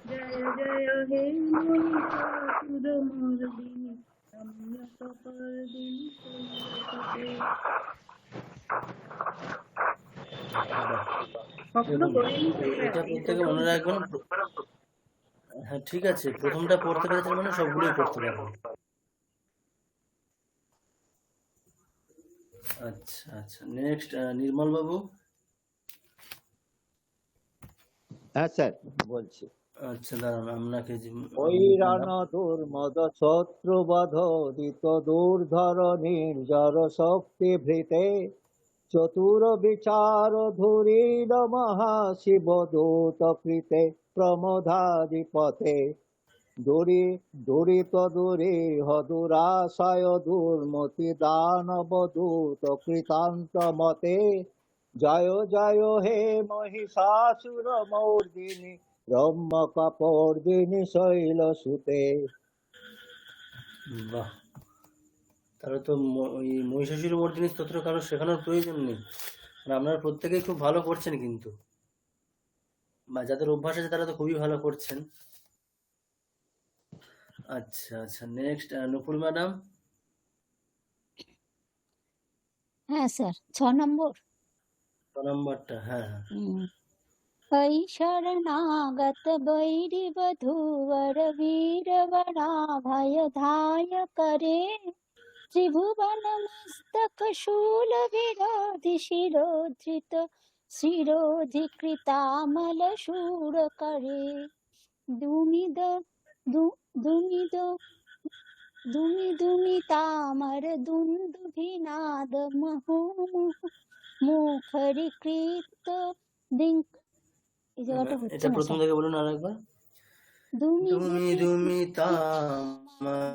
জয় জয় হে মহিষাসুরমর্দিনী রম্যকपर्दिनि शैलसुते। কখনো করিনি তো স্যার, এটা প্রত্যেকে মনে রাখবেন। হ্যাঁ ঠিক আছে, প্রথমটা পড়তে পেরেছেন মানে সবগুলোই পড়তে পারবেন। আচ্ছা আচ্ছা, নেক্সট নির্মল বাবু। হ্যাঁ স্যার বলছি। আচ্ছা দাঁড়ান, আপনাকে ঐরান দুর্মদ শত্রুবধোদিত দুর্ধর নির্জর শক্তি ভৃতে চতুর বিচার ধুরীল মহাশিব দূত কৃতে প্রমোদাধিপতে দুরিত দুরিহ দুরাশয় দুর্মতি দানব দূত কৃতান্ত মতে জয় জয় হে মহিষাসুর মর্দিনী রম্যকपर्दिनि শৈলসুতে। বাহ, তাহলে তো ওই মহিষাসুর মর্দিনী স্তোত্র কারো শেখানোর প্রয়োজন নেই, আর আপনারা প্রত্যেকেই খুব ভালো করছেন কিন্তু, বা যাদের অভ্যাস আছে তারা তো খুবই ভালো করছেন। আচ্ছা আচ্ছা, নেক্সট নুপুর ম্যাডাম। হ্যাঁ স্যার, 6 নম্বর। নম্বরটা, হ্যাঁ হ্যাঁ। ऐ शरणागत वैरिवधूवर वीरवराभय धाय करे त्रिभुवन मस्तक शूल विरोधि शिरोधृत शिरोधिकृतामल शूर करे दुमिद दुमिद दुमितामर दुन्दुभिनाद मुखरीकृत दिङ् এই জায়গাটা হচ্ছে এটা না প্রথম স্যার। থেকে বলুন আরেকবার। দুমি দুমি দুমি দুমি তামার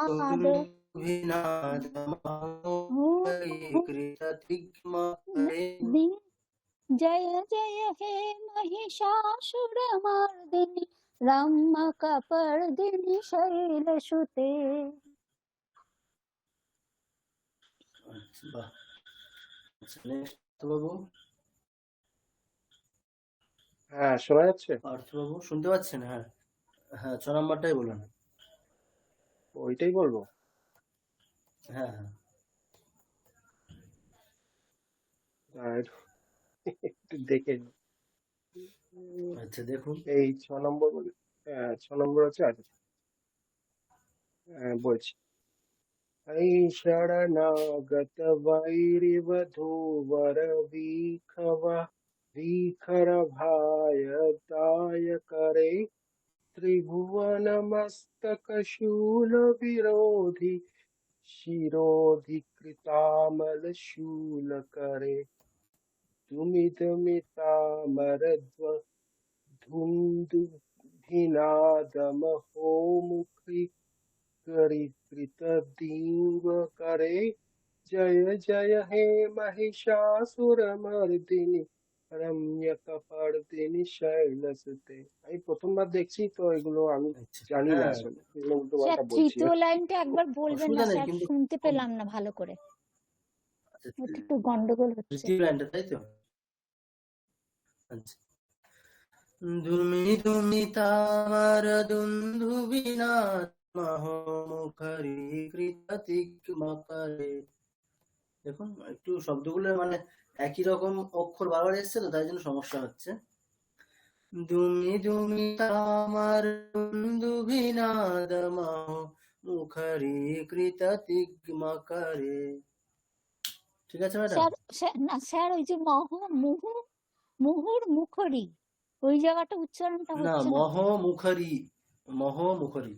দুন্দুভিনাদ দিন জয় জয় হে महिषासुरमर्दिनि रम्यकपर्दिनि शैलसुते। আচ্ছা, বাহ। আচ্ছা, নেক্সট বাবু। হ্যাঁ, শোনা যাচ্ছে? পার্থবাবু শুনতে পাচ্ছেন? হ্যাঁ হ্যাঁ, 6 নম্বরটাই বলুন। ওইটাই বলবো? হ্যাঁ হ্যাঁ। একটু দেখে নিই। আচ্ছা দেখুন। এই 6 নম্বর বলি। হ্যাঁ, 6 নম্বর আছে। আচ্ছা, বলছি। ऐ शरणागत वैरिवधूवर वीखर भाय दाय करे त्रिभुवन मस्तक शूल विरोधि शिरोधि कृतामल शूल करे दुमिदमितामर धुंदुभिनादमहोमुखी कृत दीव करे जय जय हे महिषासुरमर्दिनि रम्यकपर्दिनि शैलसुते। আমি প্রথমবার দেখছি তো এগুলো আমি জানি না হ্যাঁ আসলে, এগুলো উল্টো স্যার পাল্টা বলছি। তৃতীয় লাইনটা একবার বলবেন না অসুবিধা নেই, স্যার, কিন্তু শুনতে পেলাম না ভালো করে, আচ্ছা, ওটা একটু গন্ডগোল হচ্ছে। তৃতীয় লাইনটা তাই তো? আচ্ছা। দুমি দুমি তামার দুন্দুভিনাদ মুখরীকৃত তিগ্মকরে। দেখুন একটু শব্দগুলো মানে একই রকম অক্ষর বারবার এসছে তো, তাই জন্য সমস্যা হচ্ছে। দুমি দুমি তামার দুন্দুভিনাদ মুখরীকৃত তিগ্মকরে। ঠিক আছে ম্যাডাম? স্যার না স্যার, ওই যে মুহুর মুখরি ওই জায়গাটা উচ্চারণটা না, হচ্ছে না। মহমুখরী, মহমুখরী।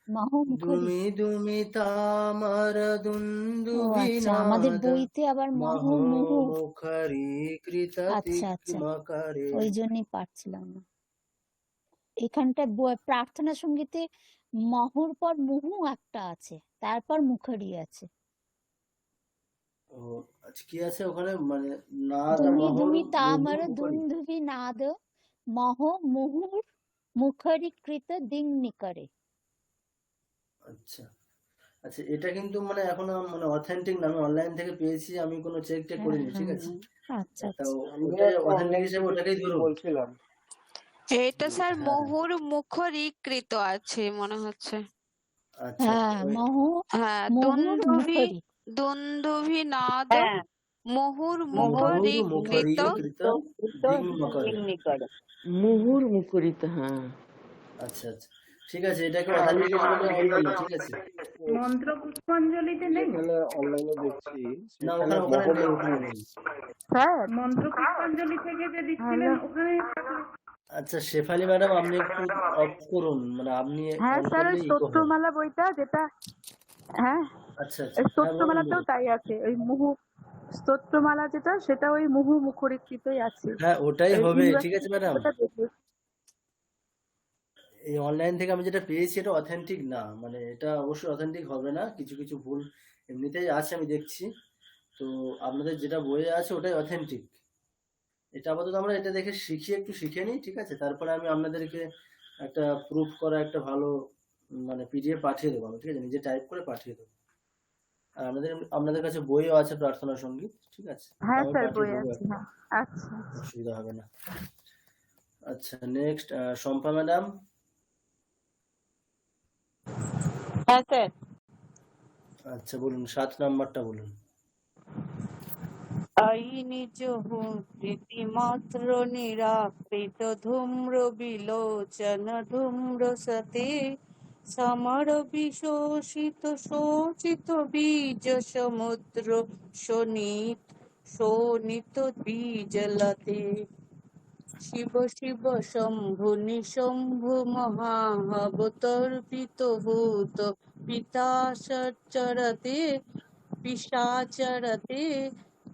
মুখরি। দুমি দুমি তামার ও আচ্ছা, আমাদের দুন্দুভিনাদ বইতে আবার মুহু মহমুখরীকৃত আচ্ছা আচ্ছা, তিগ্মকরে। ওই জন্যই পারছিলাম না। এখানটা প্রার্থনা সঙ্গীতে মহুর পর মুহু একটা আছে, তারপর মুখরি আছে। ও আচ্ছা, কি আছে ওখানে মানে নাদ আর দুমি মহর দুমি মুহু তামর মুখরী। দুন্দুভি নাদ মুহুর মুখরীকৃত দিং নিকরে। আচ্ছা আচ্ছা, এটা কিন্তু মানে এখনো মানে অথেন্টিক না, আমি অনলাইন থেকে পেয়েছি, আমি কোনো চেক হ্যাঁ করিনি। ঠিক হ্যাঁ আছে, হ্যাঁ, আচ্ছা তা আচ্ছা। আমি ওটাই একটা অথেন্টিক অনলাইন হিসেবে থেকে ওটাকেই ধরুন। বলছিলাম। এটা স্যার হ্যাঁ মোহুর মুখরীকৃত আছে মনে হচ্ছে। আচ্ছা হ্যাঁ ওই হ্যাঁ, মুহুর মুখরি। দুন্দুভিনাদ হ্যাঁ, মোহুর মহুর মুখরীকৃত মুখরীকৃত দিগ্মকরে। নিকট। মুহুর মুখরিত, হ্যাঁ। আচ্ছা আচ্ছা, ঠিক আছে, এটাকে অথেন্টিক হিসেবে হবে না। ঠিক আছে, মন্ত্র পুষ্পাঞ্জলিতে নেই? এখানে অনলাইনে দেখছি, না সেখানে ওখানে ওখানে নেই, মহমুখী ওখানে নেই। স্যার মন্ত্র পুষ্পাঞ্জলি থেকে যে দিচ্ছিলেন ওখানে। আচ্ছা শেফালি ম্যাডাম, আপনি একটু অফ করুন, মানে আপনি হ্যাঁ অন স্যার, ওই করলে ইকো হয়। স্তোত্রমালা বইটা যেটা, হ্যাঁ আচ্ছা আচ্ছা, এই হ্যাঁ বলুন স্তোত্রমালাতেও বলুন। তাই আছে। ওই মুহু স্তোত্রমালা যেটা, সেটা ওই মুহু মুখরিকৃতই আছে। হ্যাঁ ওটাই এই হবে। ঠিক আছে ইউনিভার্সিটি ম্যাডাম, ওটা দেখে। এই অনলাইন থেকে আমি যেটা পেয়েছি এটা অথেন্টিক না, মানে এটা অবশ্যই অথেন্টিক হবে না, কিছু কিছু ভুল এমনিতেই আছে আমি দেখছি। তো আপনাদের যেটা বইয়ে আছে ওটাই অথেন্টিক। এটা আপাতত আমরা এটা দেখে একটু শিখে নিই। ঠিক আছে, তারপরে আমি আপনাদেরকে একটা প্রুফ করা একটা ভালো মানে পিডিএফ পাঠিয়ে দেবো আমি। ঠিক আছে, নিজে টাইপ করে পাঠিয়ে দেবো। আর আপনাদের কাছে বইও আছে প্রার্থনা সঙ্গীত। ঠিক আছে, হ্যাঁ আমি স্যার, পাঠিয়ে বই দেবো, আছে। হ্যাঁ আচ্ছা। অসুবিধা হবে না। আচ্ছা নেক্সট শম্পা ম্যাডাম। হ্যাঁ স্যার। আচ্ছা বলুন, 7 নাম্বারটা বলুন। আই নিজ হুঁ প্রীতিমাত্র নিরাকৃত ধূম্র বিলোচন ধূম্র সতে সমর বিশোষিত শোষিত বীজ সমুদ্র শোণিত বীজলতে শিব শিব শম্ভু নিশম্ভু মহাবতর্পিত ভূত পিতাচরতে পিশাচরতে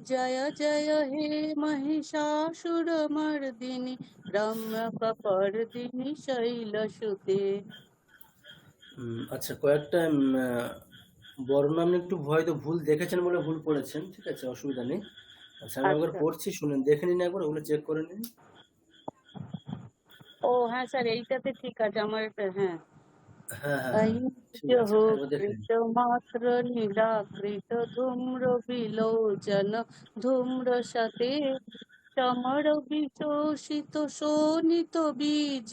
জয় জয় হে মহিষাসুরমর্দিনী রম্যকপর্দিনী শৈলসুতে। আচ্ছা, কয়েকটা বর্ণ আপনি একটু হয়তো ভুল দেখেছেন বলে ভুল পড়েছেন, ঠিক আছে, অসুবিধা নেই। আচ্ছা, আমি একবার আচ্ছা। পড়ছি, শুনেন, দেখে নিন একবার, ওগুলো চেক করে নিন। ও হ্যাঁ স্যার, এইটাতে ঠিক আছে আমার হ্যাঁ। হ্যাঁ হ্যাঁ আই হ্যাঁ, ঠিক নিজ আছে, হুঁ একবার দেখে নিন। প্রীতমাত্র নিরাকৃত ধূম্র বিলোচন ধূম্র সতে সমর বিশোষিত শোণিত বীজ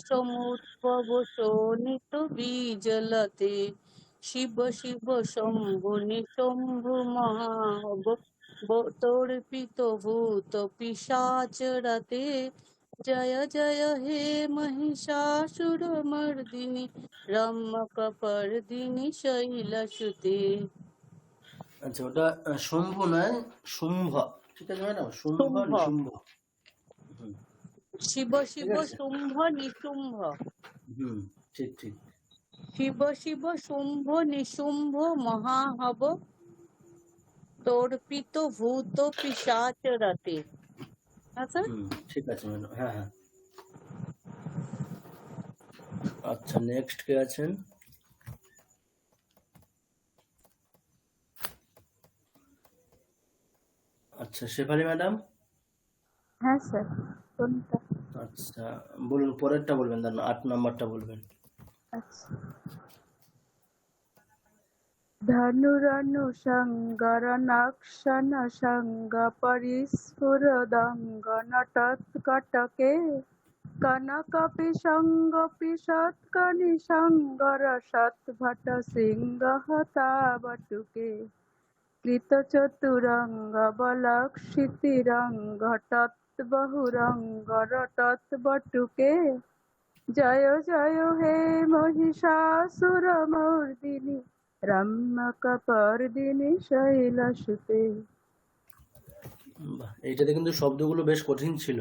সমুদ্ভব শোণিত বীজলতে শিব শিব শম্ভু নিশম্ভু মহাবতর্পিত ভূত পিশাচরতে জয় জয় হে মহিষাসুরমর্দিনী রম্যকপর্দিনী শৈলসুতে। আচ্ছা, ওটা শম্ভু নয়, শুম্ভ, ঠিক আছে ম্যাডাম, শুম্ভ শুম্ভ, নিশুম্ভ। হুম, শিব ঠিক শিব আছে, শুম্ভ নিশুম্ভ, হুম, ঠিক ঠিক। শিব শিব শুম্ভ নিশুম্ভ মহাহব তর্পিত ভূত পিশাচরতে। আচ্ছা, ঠিক আছে ম্যাডাম, হ্যাঁ হ্যাঁ। আচ্ছা, নেক্সট কে আছেন? আচ্ছা, শেফালি ম্যাডাম। হ্যাঁ স্যার, কোনটা? আচ্ছা, বলুন, পরেরটা বলবেন, দাঁড়ান, 8 নাম্বারটা বলবেন। আচ্ছা। ধনুরনুসঙ্গরনক্ষণ সঙ্গ পরিস্ফুরদঙ্গনটৎকটকে কনকপিশঙ্গ পিশৎকনিসঙ্গরসৎভট সিংহতাবটুকে কৃতচতুরঙ্গ বলক্ষিতিরঙ্গ তৎবহুরঙ্গরটৎবটুকে জয় জয় হে মহিষাসুরমর্দিনী রম্যকপর্দিনী শৈলসুতে। বাহ, এইটাতে কিন্তু শব্দগুলো বেশ কঠিন ছিল।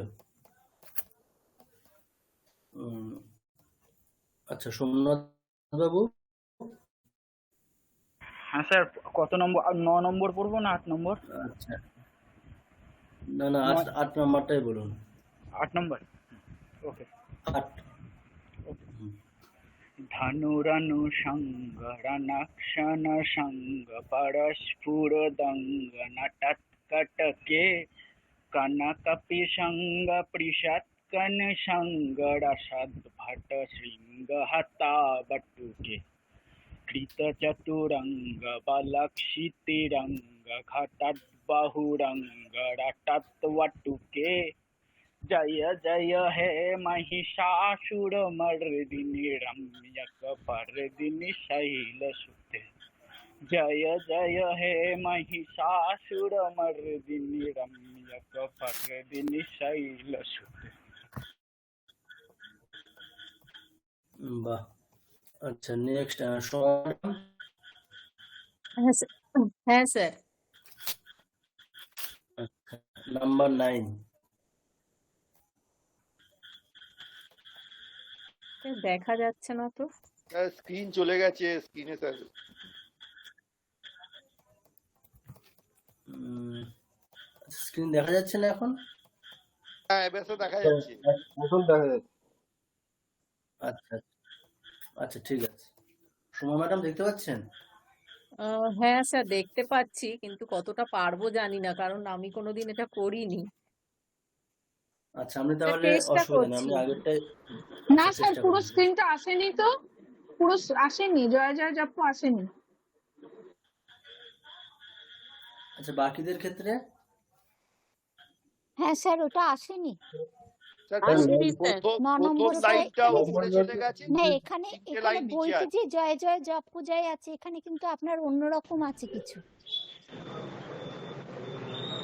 আচ্ছা, সোমনাথ বাবু। হ্যাঁ স্যার, কত নম্বর? 9 নম্বর পড়বো না 8 নম্বর? আচ্ছা, না না, 8 নাম্বারটাই বলুন। 8 নম্বর, ওকে। 8। ধনুরনুসঙ্গরনক্ষণ সঙ্গ পরস্ফুরদঙ্গনটৎকটকে কনকপিশঙ্গ পৃষৎকনিসঙ্গরসদ্ভট সিংহতাবটুকে কৃতচতুরঙ্গ বলক্ষিতিরঙ্গ ঘটৎবহুরঙ্গরটৎবটুকে জয় জয় হে মহিষাসুরমর্দিনী রম্যকপর্দিনী শৈলসুতে। জয় জয় হে মহিষাসুরমর্দিনী রম্যকপর্দিনী শৈলসুতে। বাহ, আচ্ছা, নেক্সট হ্যাঁ স্যার। আচ্ছা, নাম্বার 9। দেখা যাচ্ছে না তো, স্ক্রিন চলে গেছে, স্ক্রিনে স্যার। স্ক্রিন দেখা যাচ্ছে না এখন? হ্যাঁ, এবার তো দেখা যাচ্ছে। এখন দেখা যাচ্ছে। আচ্ছা আচ্ছা, ঠিক আছে। সোমা ম্যাডাম দেখতে পাচ্ছেন? হ্যাঁ স্যার দেখতে পাচ্ছি, কিন্তু কতটা পারবো জানি না, কারণ আমি কোনোদিন এটা করিনি। আচ্ছা, আমি তাহলে চেষ্টা অসুবিধা নেই, করছি। আমি আগেরটাই না স্যার, চেষ্টা পুরো করছি। স্ক্রিনটা আসেনি তো, পুরো আসেনি, জয় জয় জপ আসেনি। আচ্ছা, বাকিদের ক্ষেত্রে? হ্যাঁ স্যার, ওটা আসেনি। আসেনি স্যার। ন প্রথম নম্বরটা লাইনটা এখানে উপরে চলে গেছে, না, এখানে তিনটে এখানে লাইন নিচে বইতে আছে। যে জয় জয় জপ পূজায় আছে, এখানে কিন্তু আপনার অন্যরকম আছে কিছু।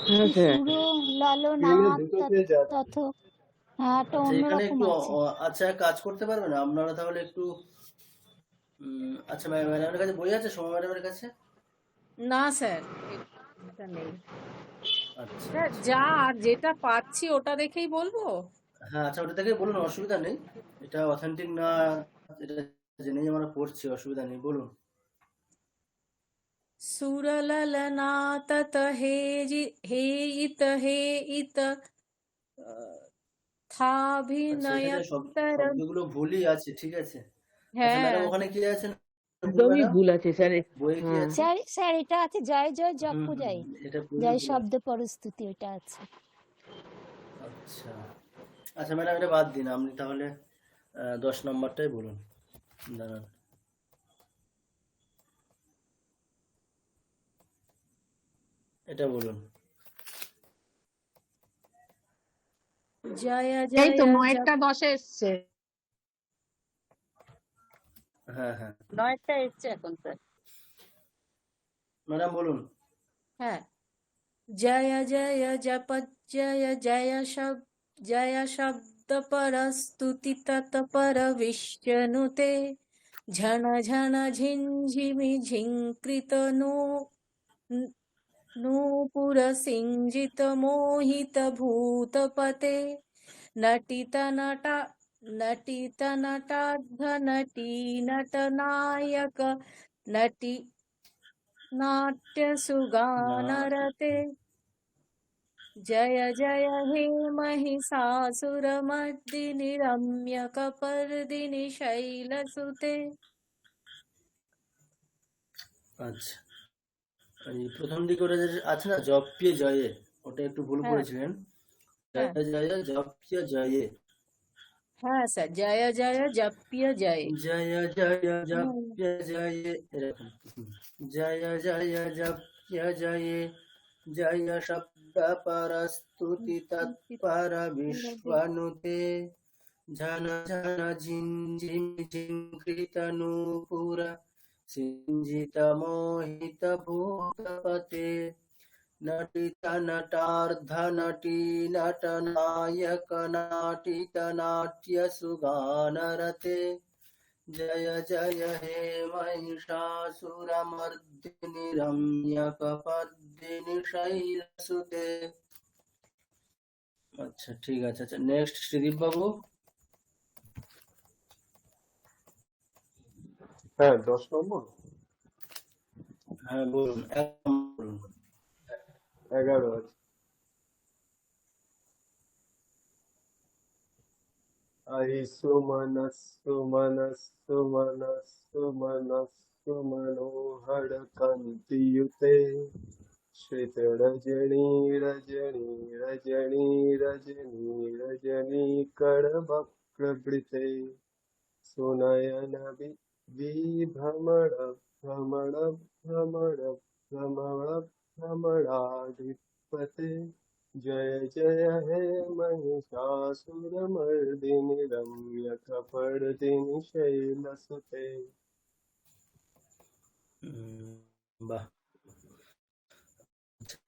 হ্যাঁ স্যার সুর ললনা স্ক্রিনে দুটো পেজ আছে। তথ হ্যাঁ একটা আচ্ছা এখানে অন্যরকম একটু আছে। আচ্ছা এক কাজ করতে পারবেন আপনারা তাহলে একটু আচ্ছা ম্যাডামের কাছে বই আছে সোমা ম্যাডামের কাছে? না স্যার, এটা নেই আচ্ছা স্যার। আচ্ছা যা আর যেটা পাচ্ছি ওটা দেখেই বলবো। হ্যাঁ আচ্ছা ওটা থেকে বলুন, অসুবিধা নেই। এটা অথেন্টিক না এটা জেনেই আমরা পড়ছি, অসুবিধা নেই, বলুন। সুরললনা তত হে হে ইত আচ্ছা এখানে থাভিনয়ন্তরম। শব্দগুলো ভুলই আছে, ঠিক আছে। আচ্ছা হ্যাঁ ম্যাডাম ওখানে কি আছে ভুল একদমই ম্যাডাম? ভুল আছে স্যার। বইয়ে কি হ্যাঁ আছে? স্যার স্যার এটা আছে জয় জয় হুম জপু হুম জয়, এটা বইয়ে জয় ভুল আছে। শব্দ পরস্তুতি ওটা আছে। আচ্ছা আচ্ছা ম্যাডাম এটা বাদ দিন, আপনি তাহলে 10 নম্বরটাই বলুন। দাঁড়ান, এটা বলুন। জয় এই তো জয় জপ। 9টা 10-এ এসছে, হ্যাঁ হ্যাঁ 9টা এসছে এখন স্যার। ম্যাডাম বলুন। হ্যাঁ, জয় জয় জপ জয় জয় শব্দ পরস্তুতি তৎপর বিষ্ণুতে ঝণ ঝণ ঝিঞ্ঝিমি ঝিঙ্কৃত নূপুর সিঞ্জিত মোহিত ভূতপতে নটিত নটার্ধ নটি নটনায়ক নটি नाट्य না सुगानरते जय जय हे महिषासुरमर्दिनि रम्यकपर्दिनि शैलसुते। আচ্ছা এই প্রথম দিকে ওটা যে আছে না জপ্যে জয়ে, ওটা একটু ভুল হ্যাঁ করেছিলেন। হ্যাঁ জয় জয় জপ্যে জয়ে, হ্যাঁ স্যার, জয় জয় জপ্য জয়। জয় জয় জপ্যে জয়ে এরকম। জয় জয় জপ্যে জয়ে জয় শব্দ পরস্তুতি তৎপর বিশ্বনুতে ঝন ঝন ঝিঞ্ঝিমি ঝিঙ্কৃত নূপুর সিঞ্জিত মোহিত ভূতপতে নটিত নটার্ধ নটি নটনায়ক নাটিত নাট্য সুগানরতে জয় জয় হে महिषासुरमर्दिनि रम्यकपर्दिनि शैलसुते। আচ্ছা ঠিক আছে। আচ্ছা নেক্সট শ্রীদীপ বাবু। হ্যাঁ 10 নম্বর হ্যাঁ বলুন, এক নম্বর বলুন। 11 আছে। আহি সুমনস সুমনস সুমনস সুমনস সুমনোহর কান্তিयुते श्रित रजनी रजनी रजनी रजनी रजनी करवक्त्रवृते सुनयन विभ्रमण भ्रमण भ्रमण भ्रमण भ्रमणाधिपते जय जय हे महिषासुरमर्दिनि रम्यकपर्दिनि शैलसुते। বাহ।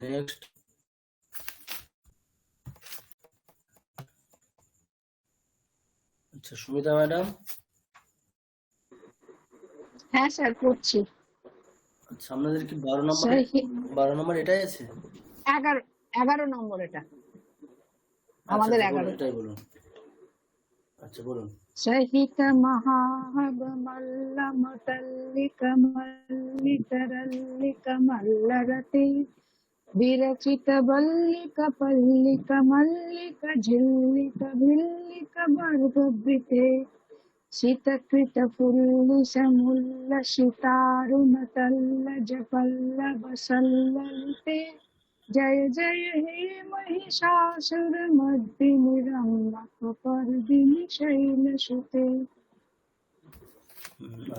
নেক্সট আচ্ছা সুমিতা ম্যাডাম। হ্যাঁ স্যার করছি আচ্ছা আপনাদের কি 12 নম্বর, স্যার। 12 নম্বর এটাই আছে? 11 নম্বর এটা আচ্ছা আমাদের আচ্ছা বলুন 11। এটাই বলুন। আচ্ছা বলুন। সহিত মহাবমল্লমতল্লিক মল্লিতরল্লিক মল্লরতে বিরচিত বল্লিক পল্লিক মল্লিক ঝিল্লিক ভিল্লিক বর্গবৃতে শীতকৃত ফুল্লিশ মুল্লসিতারুণতল্লজ পল্লব সল্ললিতে जय जय हे महिषासुरमर्दिनि रम्यकपर्दिनि शैलसुते।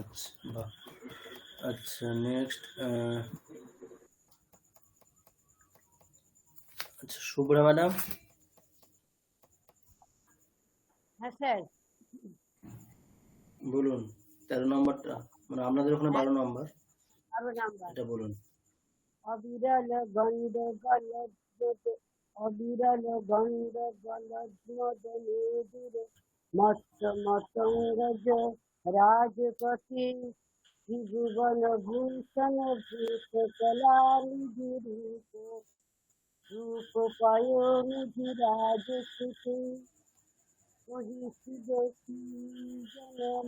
আচ্ছা বাহ। আচ্ছা নেক্সট আচ্ছা শুভ্রা ম্যাডাম। হ্যাঁ স্যার বলুন 13 নম্বরটা, মানে আপনাদের ওখানে 12 নম্বর, 12 নাম্বার। এটা বলুন। অবিরল গন্ধ গলজ্জ অবিরল গন্ধ গলধ্মদ মেদুর মস্ত মতঙ্গজ রাজপতি ত্রিভুবন ভূষণ ভূষ কলানিধি রূপ পায়োনিধি রাজসুতি মহিষী জন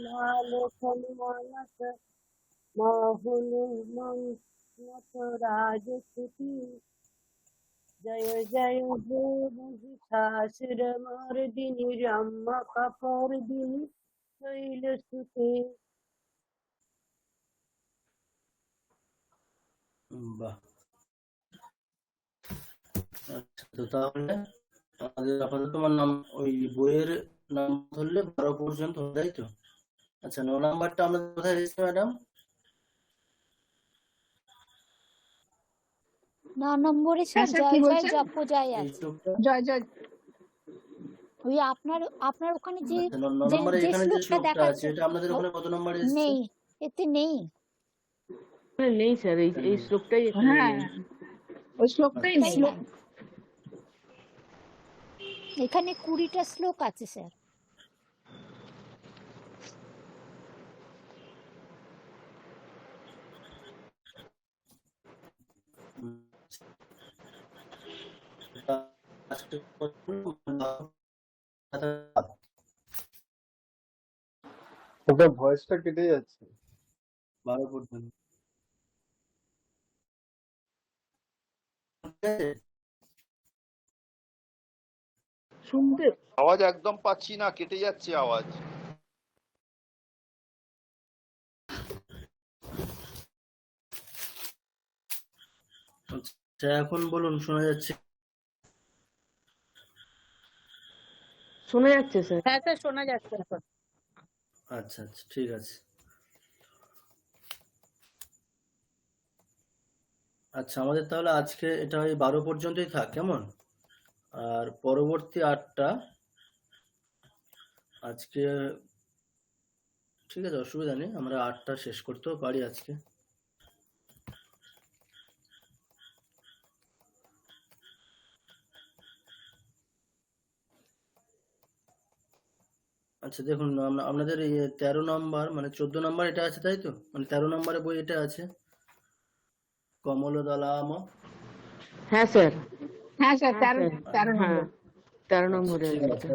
মালখন মানস মোহন মত রাজসুতি জয় জয় হে মহিষাসুর মর্দিনী রম্য কপর্দিনী শৈলসুতে। বাহ। আচ্ছা, তো তাহলে আমাদের আপাতত তোমার নাম ওই বইয়ের নাম ধরলে 12 পর্যন্ত, তাই তো? আচ্ছা, 9 নাম্বারটা আমাদের কোথায় এসেছে ম্যাডাম? 9 নম্বরে হ্যাঁ স্যার স্যার কি জয় জয় বলছেন? জপজয় এই আছে। শ্লোকটা। জয় জয়। ওই আপনার ওখানে যে আচ্ছা, 9 যে নম্বরে যে এখানে যে শ্লোকটা শ্লোকটা আছে দেখাচ্ছে এটা আপনাদের ওখানে কত নম্বরে এসেছে? নেই, এতে নেই। নেই স্যার, এই শ্লোকটাই এখানে হ্যাঁ নেই। ওই শ্লোকটাই নেই। শ্লোক এখানে 20টা শ্লোক আছে স্যার। আজকে আপনার ভয়েসটা কেটে যাচ্ছে। 12 পর্যন্ত। শুনতে আওয়াজ একদম পাচ্ছি না, কেটে যাচ্ছে আওয়াজ। আচ্ছা, এখন বলুন, শোনা যাচ্ছে? শোনা যাচ্ছে স্যার। হ্যাঁ স্যার শোনা যাচ্ছে এখন। আচ্ছা আচ্ছা, ঠিক আছে। আচ্ছা, আমাদের তাহলে আজকে এটা ওই 12 পর্যন্তই থাক, কেমন? আর পরবর্তী 8টা আজকে, ঠিক আছে, অসুবিধা নেই, আমরা 8টা শেষ করতেও পারি আজকে। আচ্ছা, দেখুন, আপনাদের এই 13 নম্বর মানে 14 নম্বর এটা আছে, তাই তো? মানে 13 নম্বরে বই এটা আছে, কমলদলাম। হ্যাঁ স্যার, হ্যাঁ স্যার হ্যাঁ 13 স্যার, 13 হ্যাঁ নম্বর। 13 আচ্ছা, নম্বরে ঠিক আছে। আছে।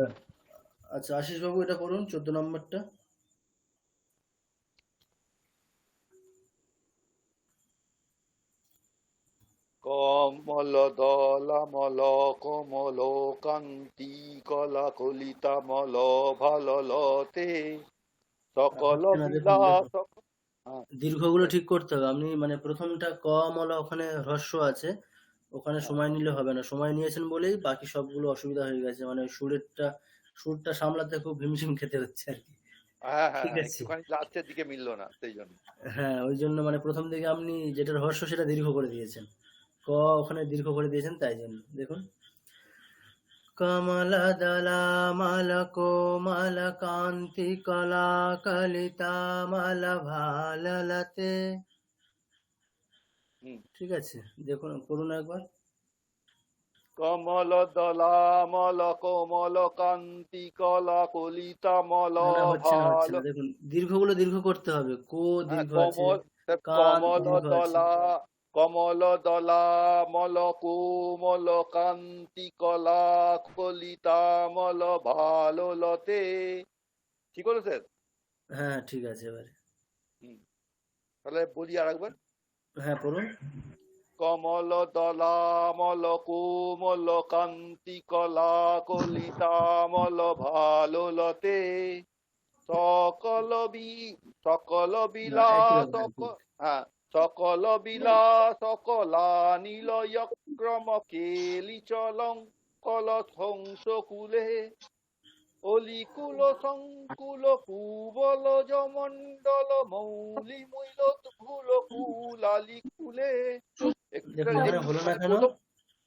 আচ্ছা, আশিস বাবু এটা করুন, 14 নম্বরটা। কমল দলামল কমল কান্তি কলা কলিতামল ভাললতে সকল হচ্ছে না, দেখুন বিলাস। দীর্ঘগুলো ঠিক করতে হবে। আপনি মানে প্রথমটা কমলা, ওখানে হ্রস্ব আছে, ওখানে সময় নিলে হবে না। সময় নিয়েছেন বলেই বাকি সবগুলো অসুবিধা হয়ে গেছে, মানে সুরটা সামলাতে খুব হিমশিম খেতে হচ্ছে আর কি। হ্যাঁ হ্যাঁ ঠিক হ্যাঁ, আছে, একটুখানি লাস্টের দিকে মিললো না, সেই জন্য। হ্যাঁ, ওই জন্য মানে প্রথম দিকে আপনি যেটা রহস্য সেটা দীর্ঘ করে দিয়েছেন, ওখানে দীর্ঘ করে দিয়েছেন, তাই জন্য। দেখুন, কমলা দলামাল কোমল কান্তি কলা কলিতামাল ভাললতে। ঠিক আছে, দেখুন, করুন একবার। কমল দলামল কোমল কান্তি কলা কলিতামল না, হচ্ছে না, হচ্ছে ভালো। না। দেখুন, দীর্ঘগুলো দীর্ঘ করতে হবে। দীর্ঘ আছে, কান কমল দীর্ঘ আছে। দলা কমল দলামল কোমল কান্তি কলা কলিতামল ভালো লতে। ঠিক হলো স্যার? হ্যাঁ, ঠিক আছে। এবারে তাহলে বলি আর একবার। হ্যাঁ, পড়ুন। কমল দলামল কোমল কান্তি কলা কলিতামল ভালো লতে সকল বিলাস। হ্যাঁ, সকল বিলাস কলা নীলয়ক্রম কেলি চলং কল ধ্বংস কুলে অলিকুল সংকুল কুবল জমণ্ডল মৌলি মৈল কুল কুলালি কুলে। দেখুন, এখানে হলো না কেন?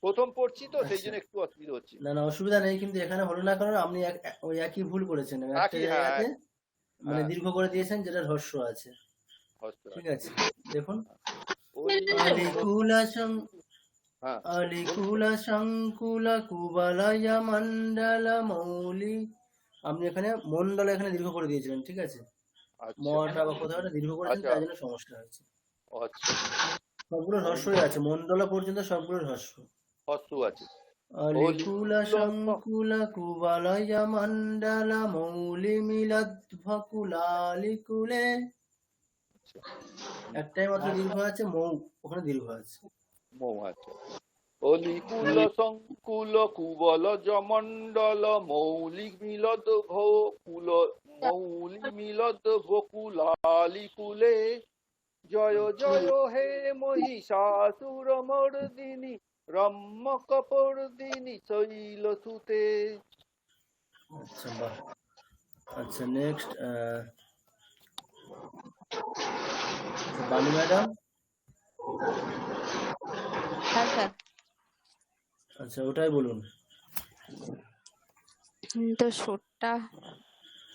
প্রথম পড়ছি তো, সেই জন্য একটু অসুবিধা হচ্ছে। না না, অসুবিধা নেই, কিন্তু এখানে হলো না কারণ আপনি ওই একই ভুল করেছেন। একটা জায়গাতে মানে দীর্ঘ করে দিয়েছেন যেটা হ্রস্ব আছে। ঠিক আছে, দেখুন, হ্যাঁ আলিকুলা শঙ্কুলা কুবালয়া মন্ডলা মৌলি। আপনি এখানে মন্ডল এখানে দীর্ঘ করে দিয়েছিলেন, ঠিক আছে? আচ্ছা মটা বা কোথাও একটা দীর্ঘ করেছেন, আচ্ছা তাই জন্য সমস্যা হয়েছে। আচ্ছা সবগুলো হ্রস্বই আছে, মন্ডলা পর্যন্ত সবগুলো হ্রস্ব। হস্তু আছে। আলিকুলা অলিকুল শঙ্কুলা কুবালয়া মন্ডলা মৌলি মিলদ্ভকুলালিকুলে। একটাই মাত্র দীর্ঘ আছে, মৌ ওখানে দীর্ঘ আছে। মৌ আছে। অলিকুল সংকুল কুবল জমণ্ডল মৌলিক মিলদ ভকুল মৌলি মিলদ ভকুলালিকুলে জয় জয় হে মহিষাসুর মর্দিনী রম্মক পর্দিনী শৈল সুতে। আচ্ছা বাহ। আচ্ছা নেক্সট বানি ম্যাডাম। হ্যাঁ স্যার। আচ্ছা ওটাই বলুন। তো সুরটা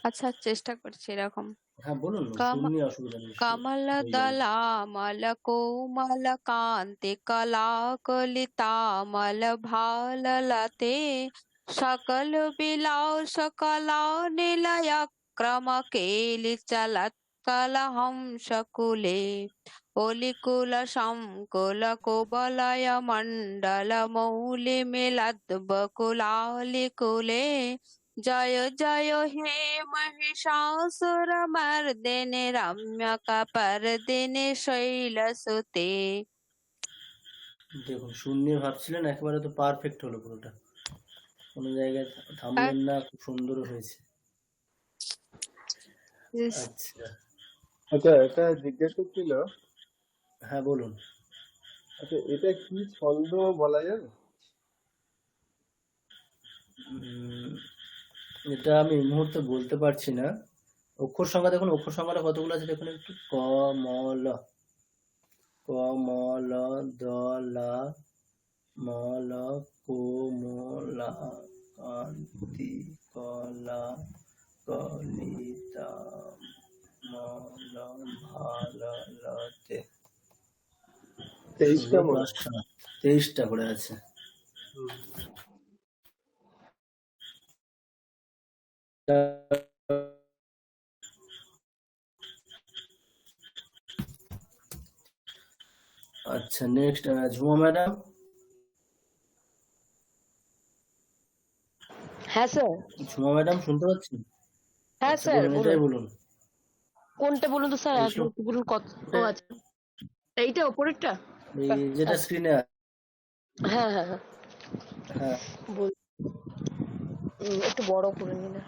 আচ্ছা চেষ্টা করছি এরকম। হ্যাঁ বলুন, সুর নিয়ে অসুবিধা নেই, কমল হয়ে যাবে। দলামল কোমল কান্তি কলা কলিতামল ভাললতে সকল বিলাস কলা নিলয় ক্রম কেলি চলত কলহংস কুলে অলিকুল সংকুল কুবলয় মণ্ডল মৌলি মিলদ্বকুলালিকুলে জয় জয় হে মহিষাসুর মর্দিনে রম্যক পর্দিনে শৈল সুতে। দেখুন সুর নিয়ে ভাবছিলেন, একেবারে তো পারফেক্ট হলো পুরোটা, কোনো জায়গায় থামলেন না, খুব সুন্দর হয়েছে। আচ্ছা আচ্ছা এটা জিজ্ঞেস করছিল, হ্যাঁ বলুন। আচ্ছা এটা কি ছন্দ বলা যাবে? এটা আমি এই মুহূর্তে বলতে পারছি না। অক্ষর সংখ্যা দেখুন, অক্ষর সংখ্যাটা কতগুলো আছে দেখুন একটু। কমল, কমল দলা মল কোমলা কান্তি কলা কলিতা মল ভাললতে। 23টা মনে হয়। 23টা করে আছে। আচ্ছা নেক্সট ঝুমা ম্যাডাম। হ্যাঁ স্যার। ঝুমা ম্যাডাম শুনতে পাচ্ছেন? হ্যাঁ আচ্ছা স্যার বলুন, বলুন। এটাই বলুন। কোনটা বলুন তো স্যার, এই একটু বলুন কত। ও আচ্ছা এইটা ওপরেরটা। এই যেটা স্ক্রিনে আছে। হ্যাঁ হ্যাঁ হ্যাঁ হ্যাঁ বল। একটু বড় করে নিলে।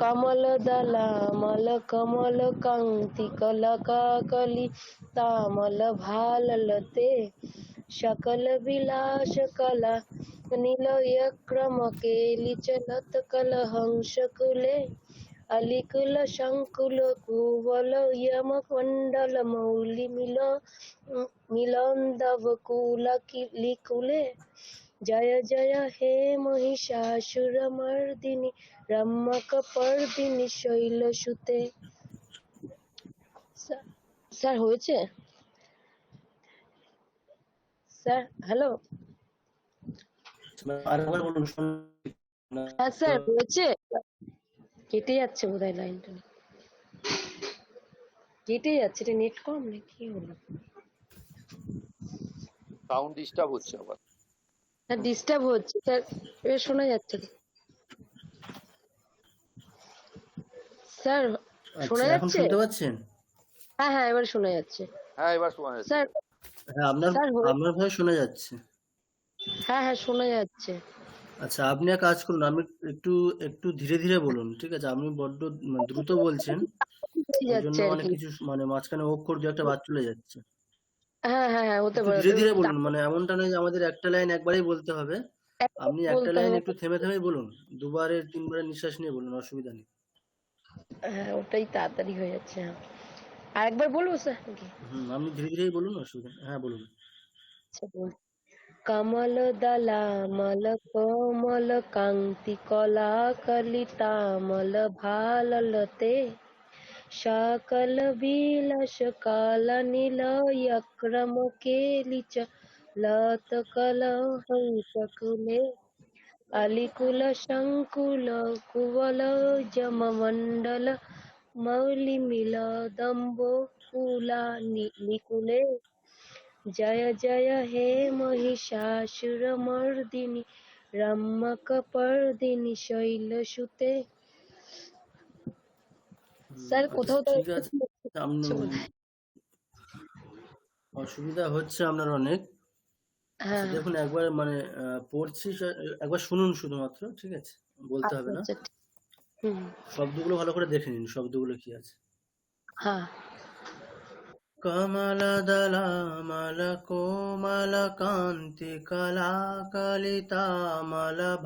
কমল দলামল কমল কান্তি কলকা কলি তামল ভাললতে সকল বিলাস কলা নিলয় ক্রম কেলি চলত কলহংস কুলে अलिकुल शंकुल कुवल यम कुंडल मौलि मिलंदव कुल लिकुले जय जय हे महिषासुर मर्दिनी रम्मक पर्दिनी शैल सुते। স্যার হয়েছে স্যার? হ্যালো আরেকবার বলুন। হ্যাঁ স্যার হয়েছে। কেটে যাচ্ছে বোধহয় লাইনটা, কেটে যাচ্ছে। এটা নেট কম নাকি কি হলো? সাউন্ড ডিস্টার্ব হচ্ছে আবার। হ্যাঁ ডিস্টার্ব হচ্ছে স্যার, এবার শোনা যাচ্ছে না স্যার? শোনা আচ্ছা এখন যাচ্ছে? শুনতে পাচ্ছেন? হ্যাঁ হ্যাঁ এবার শোনা যাচ্ছে হ্যাঁ এবার শোনা যাচ্ছে। স্যার। হ্যাঁ আপনার স্যার আপনার ভয়েস শোনা যাচ্ছে। হ্যাঁ হ্যাঁ শোনা যাচ্ছে। আচ্ছা আপনি এক কাজ করুন, আপনি একটু একটু ধীরে ধীরে বলুন, ঠিক আছে? আপনি বড্ড দ্রুত বলছেন, ওই জন্য যাচ্ছে আর কি। কিছু মাঝখানে অক্ষর দু একটা বাদ চলে যাচ্ছে। হ্যাঁ হ্যাঁ হ্যাঁ হতে একটু পারে। ধীরে ধীরে বলুন, এমনটা নয় যে আমাদের একটা লাইন একবারেই বলতে হবে। আপনি একটা বলতে লাইন হবে। একটু থেমে থেমে বলুন, দুবারের তিনবারের নিঃশ্বাস নিয়ে বলুন, অসুবিধা নেই। হ্যাঁ ওটাই তাড়াতাড়ি হয়ে যাচ্ছে। হ্যাঁ আরেকবার বলবো স্যার নাকি? আপনি ধীরে ধীরেই বলুন, অসুবিধা নেই। হ্যাঁ বলুন। আচ্ছা বল। কমল দলামল কোমল কান্তি কলা কলিতামল ভাললতে সকল বিলাস কাল নিলয় ক্রম কেলি लतकलहंसकुले अलिकुलशङ्कुल कुवल जममण्डल मौलिमिलदम्बो फूलानिकुले जय जय हे महिषासुरमर्दिनि रम्यकपर्दिनि शैलसुते। স্যার আচ্ছা কোথাও তো ঠিক আছে, হচ্ছে বোধহয়। অসুবিধা হচ্ছে আপনার অনেক। আচ্ছা হ্যাঁ দেখুন একবার মানে পড়ছি, একবার শুনুন শুধুমাত্র, ঠিক আছে? বলতে হবে না। আচ্ছা হুম শব্দগুলো ভালো করে দেখে নিন, শব্দগুলো কি আছে। হ্যাঁ কমলদলামল কোমল কান্তি কলাকলিতামল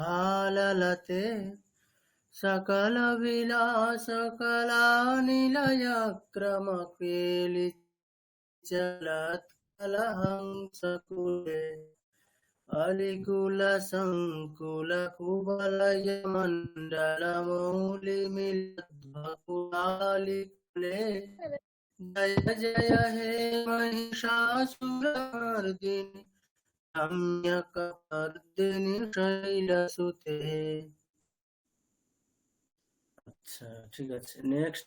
ভাললতে সকল বিলাস কলা নিলয় ক্রম কেলি চলত কলহংসকুলে अलिकुल संकुल कुवलय मंडल मौलि मिलद्भकुलालिकुले जय जय हे महिषासुरमर्दिनि रम्यकपर्दिनि शैलसुते। আচ্ছা ঠিক আছে, নেক্সট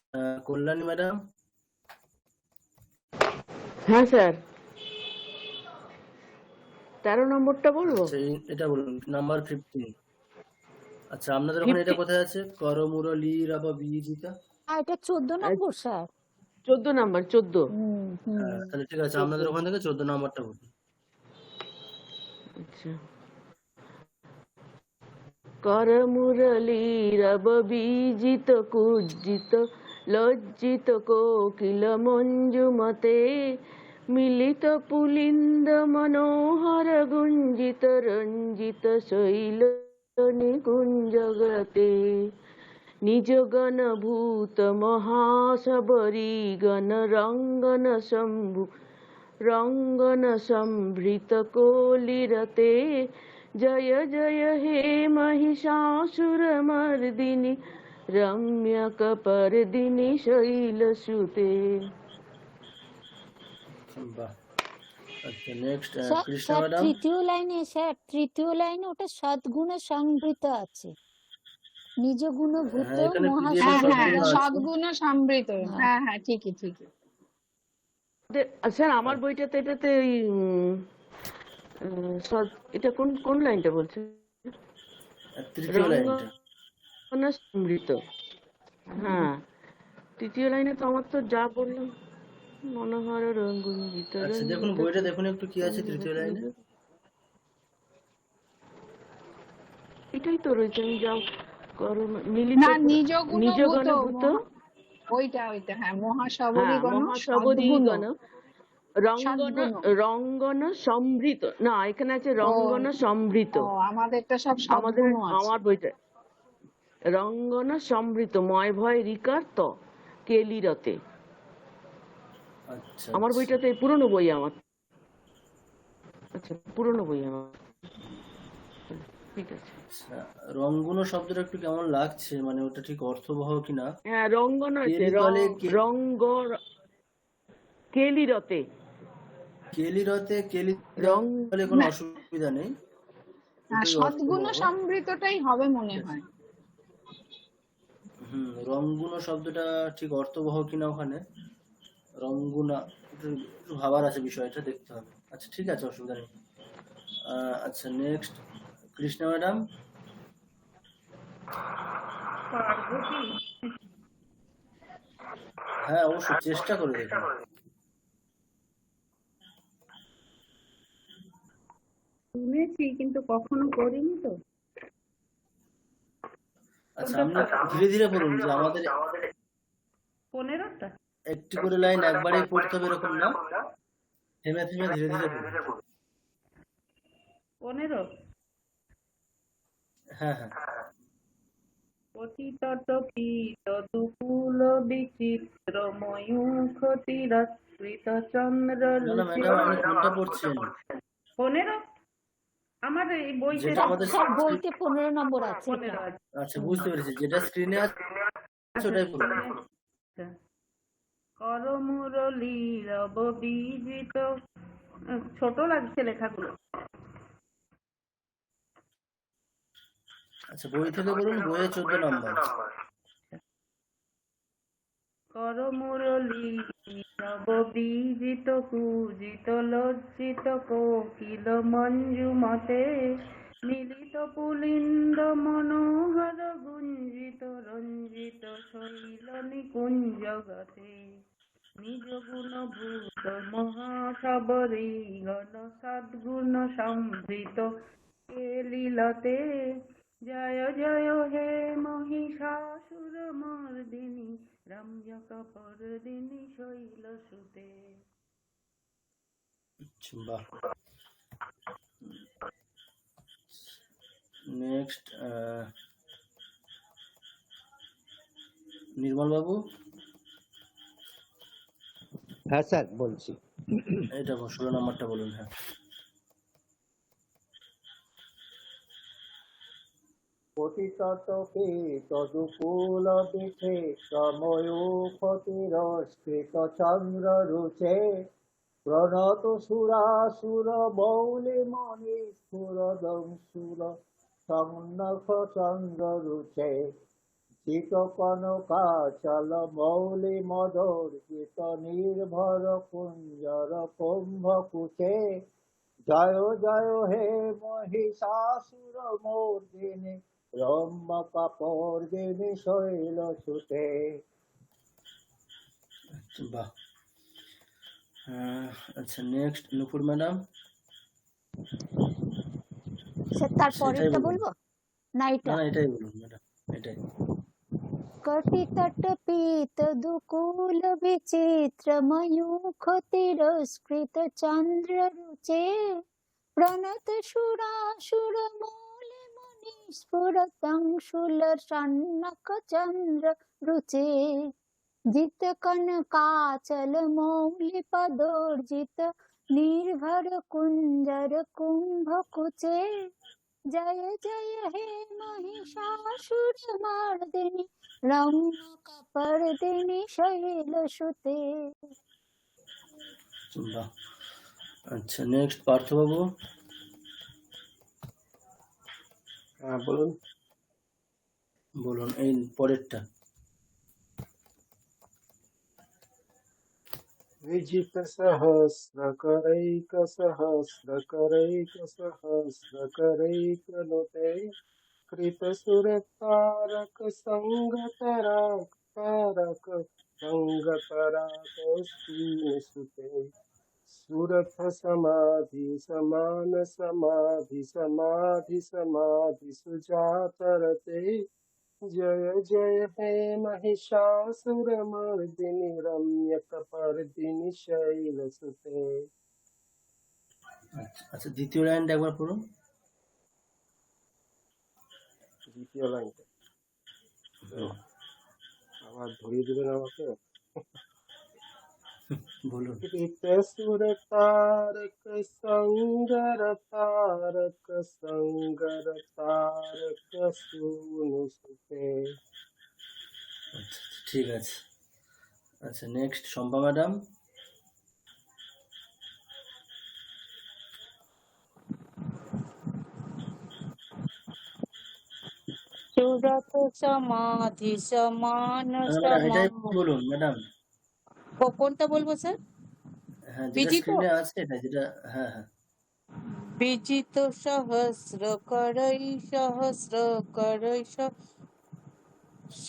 কল্যাণী ম্যাডাম। হ্যাঁ স্যার, 13 নম্বরটা বলবো। আচ্ছা এটা বলুন, নাম্বার 15। আচ্ছা আপনাদের ওখানে এটা 50 কোথায় আছে? করমুরলী রব বীজিতা। এটা 14 নম্বর স্যার। 14 নাম্বার, 14। হ্যাঁ তাহলে ঠিক আছে, আপনাদের ওখান থেকে 14 নাম্বারটা বলুন। আচ্ছা, कर मुरलीरव बीजित कुज्जित लज्जित कोकिल मंजुमते मिलित पुलिंद मनोहर गुंजित रंजित शैल निकुंजगते निज गण भूत महाशबरी गण रंगन शंभु रंगन संभृत कोलिरते जय जय हे महिषासुरमर्दिनि रम्यकपर्दिनि शैलसुते। বাহ। আচ্ছা next sir Krishna sir madam. তৃতীয় লাইনে ওটা সদ্গুণে সংবৃত আছে, নিজ গুণভূত হ্যাঁ এখানে পিডিএফ এ হ্যাঁ হ্যাঁ সবগুলো আছে। সদ্গুণ সমৃত। হ্যাঁ হ্যাঁ ঠিকই ঠিকই। স্যার আমার বইটাতে এটাতে ওই এটা কোন কোন লাইনটা বলছে? তৃতীয় লাইনটা। রঙ্গনা সমৃত। হ্যাঁ তৃতীয় লাইনে তো আমার তো যা বললাম মনোহর রঙ্গুঞ্জিত। আচ্ছা দেখুন বইটা দেখুন একটু কি আছে তৃতীয় লাইনে। এটাই তো রয়েছে, আমি যা করো মিলিত না নিজ নিজ গুণভূত, গণভূত। ওইটা হ্যাঁ মহাসবরী গণ মহাসবরী সদ্গুণ। গণ রঙ্গন রঙ্গন সমৃত। না এখানে আছে রঙ্গন সমৃত। ও আমাদেরটা সব আমাদের সদ্গুণ আছে। আমার বইটা রঙ্গন সমৃত ময় ভয় রিকার ত কেলিরতে। আচ্ছা আমার বইটাতে পুরনো বই আমার। আচ্ছা পুরনো বই আমার, ঠিক আছে। আচ্ছা রঙ্গুন শব্দটা একটু কেমন লাগছে, মানে ওটা ঠিক অর্থবহ কিনা। হ্যাঁ রঙ্গন আছে, কেলিতলে রঙ্গ কেলিরতে। কেলিরতে কেলিতলে কোনো অসুবিধা নেই। হ্যাঁ সদ্গুণ সমৃতটাই হবে মনে হয়। রঙ্গুন শব্দটা ঠিক অর্থবহ কিনা ওখানে। রঙ্গুনা একটু ভাবার আছে, বিষয়টা দেখতে হবে। আচ্ছা ঠিক আছে, অসুবিধা নেই। আচ্ছা নেক্সট কৃষ্ণা ম্যাডাম। হ্যাঁ অবশ্যই চেষ্টা করে দেখুন। শুনেছি কিন্তু কখনো করিনি তো। আচ্ছা আপনি ধীরে ধীরে পড়ুন, যে আমাদের 15টা একটি করে লাইন একবারেই পড়তে হবে এরকম না, থেমে থেমে ধীরে ধীরে পড়ুন। 15 হ্যাঁ হ্যাঁ। পতিতট পীত দুকুল বিচিত্র ময়ূখ তিরস্কৃত চন্দ্র না না ম্যাডাম আপনি কোনটা পড়ছেন? 15 আমার এই বইতে যেটা আমাদের বইতে 15 নম্বর আছে। 15 আছে। আচ্ছা বুঝতে পেরেছি, যেটা স্ক্রিনে আছে ওটাই পড়ুন। করমুরলী রব বীজিত ছোট লাগছে লেখাগুলো। আচ্ছা, বই থেকে বলুন, বইয়ে 14 নাম্বার। কর মুরলী নববীজিত পূজিত লজ্জিত কোকিল মঞ্জুমতে মিলিত পুলিন্দ মনোহর গুঞ্জিত রঞ্জিত শৈল নিকুঞ্জগতে নিজ গুণ ভূত মহাশবরী গণ সদ্গুণ সম্ভৃত কে লীলতে জয় জয় হে মহিষাসুর মর্দিনী রম্যক পরদিনী শৈল সুতে। আচ্ছা, বাহ। নেক্সট নির্মল বাবু, হ্যাঁ স্যার বলছি। এটা 16 নাম্বারটা বলুন। হ্যাঁ, পতিতকে তদুকূল বিধে সময়োপতিরস্কৃত চন্দ্র রুচে প্রণত সুরাসুর মৌলি মণি সুরদংসুর সন্নখ চন্দ্র রুচে চিত কনকাচল মৌলি মদর্জিত নির্ভর কুঞ্জর কুম্ভ কুচে জয় জয় হে মহিষাসুর মর্দিনী রম্যক পরদিনী শৈল সুতে। আচ্ছা, বাহ। আচ্ছা, নেক্সট নুপুর ম্যাডাম। স্যার তার সেটাই পরেরটা বলুন। বলবো না না এটা? না, এটাই বলুন ম্যাডাম, এটাই। কটি তট পীত দুকূল বিচিত্র ময়ূখ তিরস্কৃত চন্দ্র রুচে প্রণত সুরাসুর মৌলি মণি স্ফুরতংশুল সন্নক চন্দ্র রুচে জিত কনকাচল মৌলি পদর্জিত নির্ভর কুঞ্জর কুম্ভ কুচে জয় জয় হে মহিষাসুর মর্দিনী রম্যক পরদিনী শৈল সুতে। বাহ। আচ্ছা, নেক্সট পার্থ বাবু। হ্যাঁ বলুন। বলুন এই পরেরটা। विजित सहस्रकरैक सहस्रकरैक सहस्रकरैकनुते कृतसुरतारक संगतराक तारक संगतराकस्तुते सुरथ समाधि समान समाधि समाधि समाधि सुजातरते जय जय हे महिषासुरमर्दिनी रम्यक पर्दिनी शैलसुते। আচ্ছা, দ্বিতীয় লাইনটা একবার পড়ুন। দ্বিতীয় লাইনটা আবার ধরিয়ে দিবেন আমাকে। বলুন। कृतसुर तारक संगर तारक संगर तारक सुनुसुते। আচ্ছা, ঠিক আছে। আচ্ছা, নেক্সট শম্পা ম্যাডাম। সুরত সমাধি সমান ম্যাডাম এটাই সমান। বলুন ম্যাডাম। কোনটা বলবো স্যার? হ্যাঁ, যেটা বিজিত স্ক্রিনে আছে এটা, যেটা। হ্যাঁ হ্যাঁ। বিজিত সহস্র করৈ সহস্র করৈ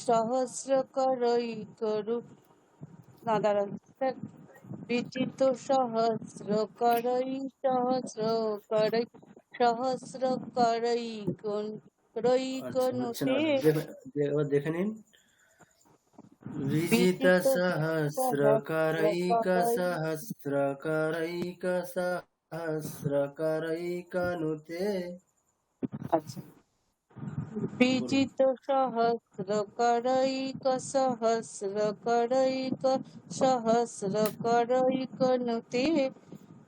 সহস্র করৈ করু না দাঁড়ান স্যার। বিজিত সহস্র করৈ সহস্র করৈ সহস্র করৈ করৈ আচ্ছা, হচ্ছে না, কনুতে এবার দেখে নিন। বিজিত বিজিত সহস্রকরৈক সহস্রকরৈক সহস্রকরৈকনুতে। আচ্ছা, বিজিত সহস্র করৈক সহস্র করৈক সহস্র করৈক নুতে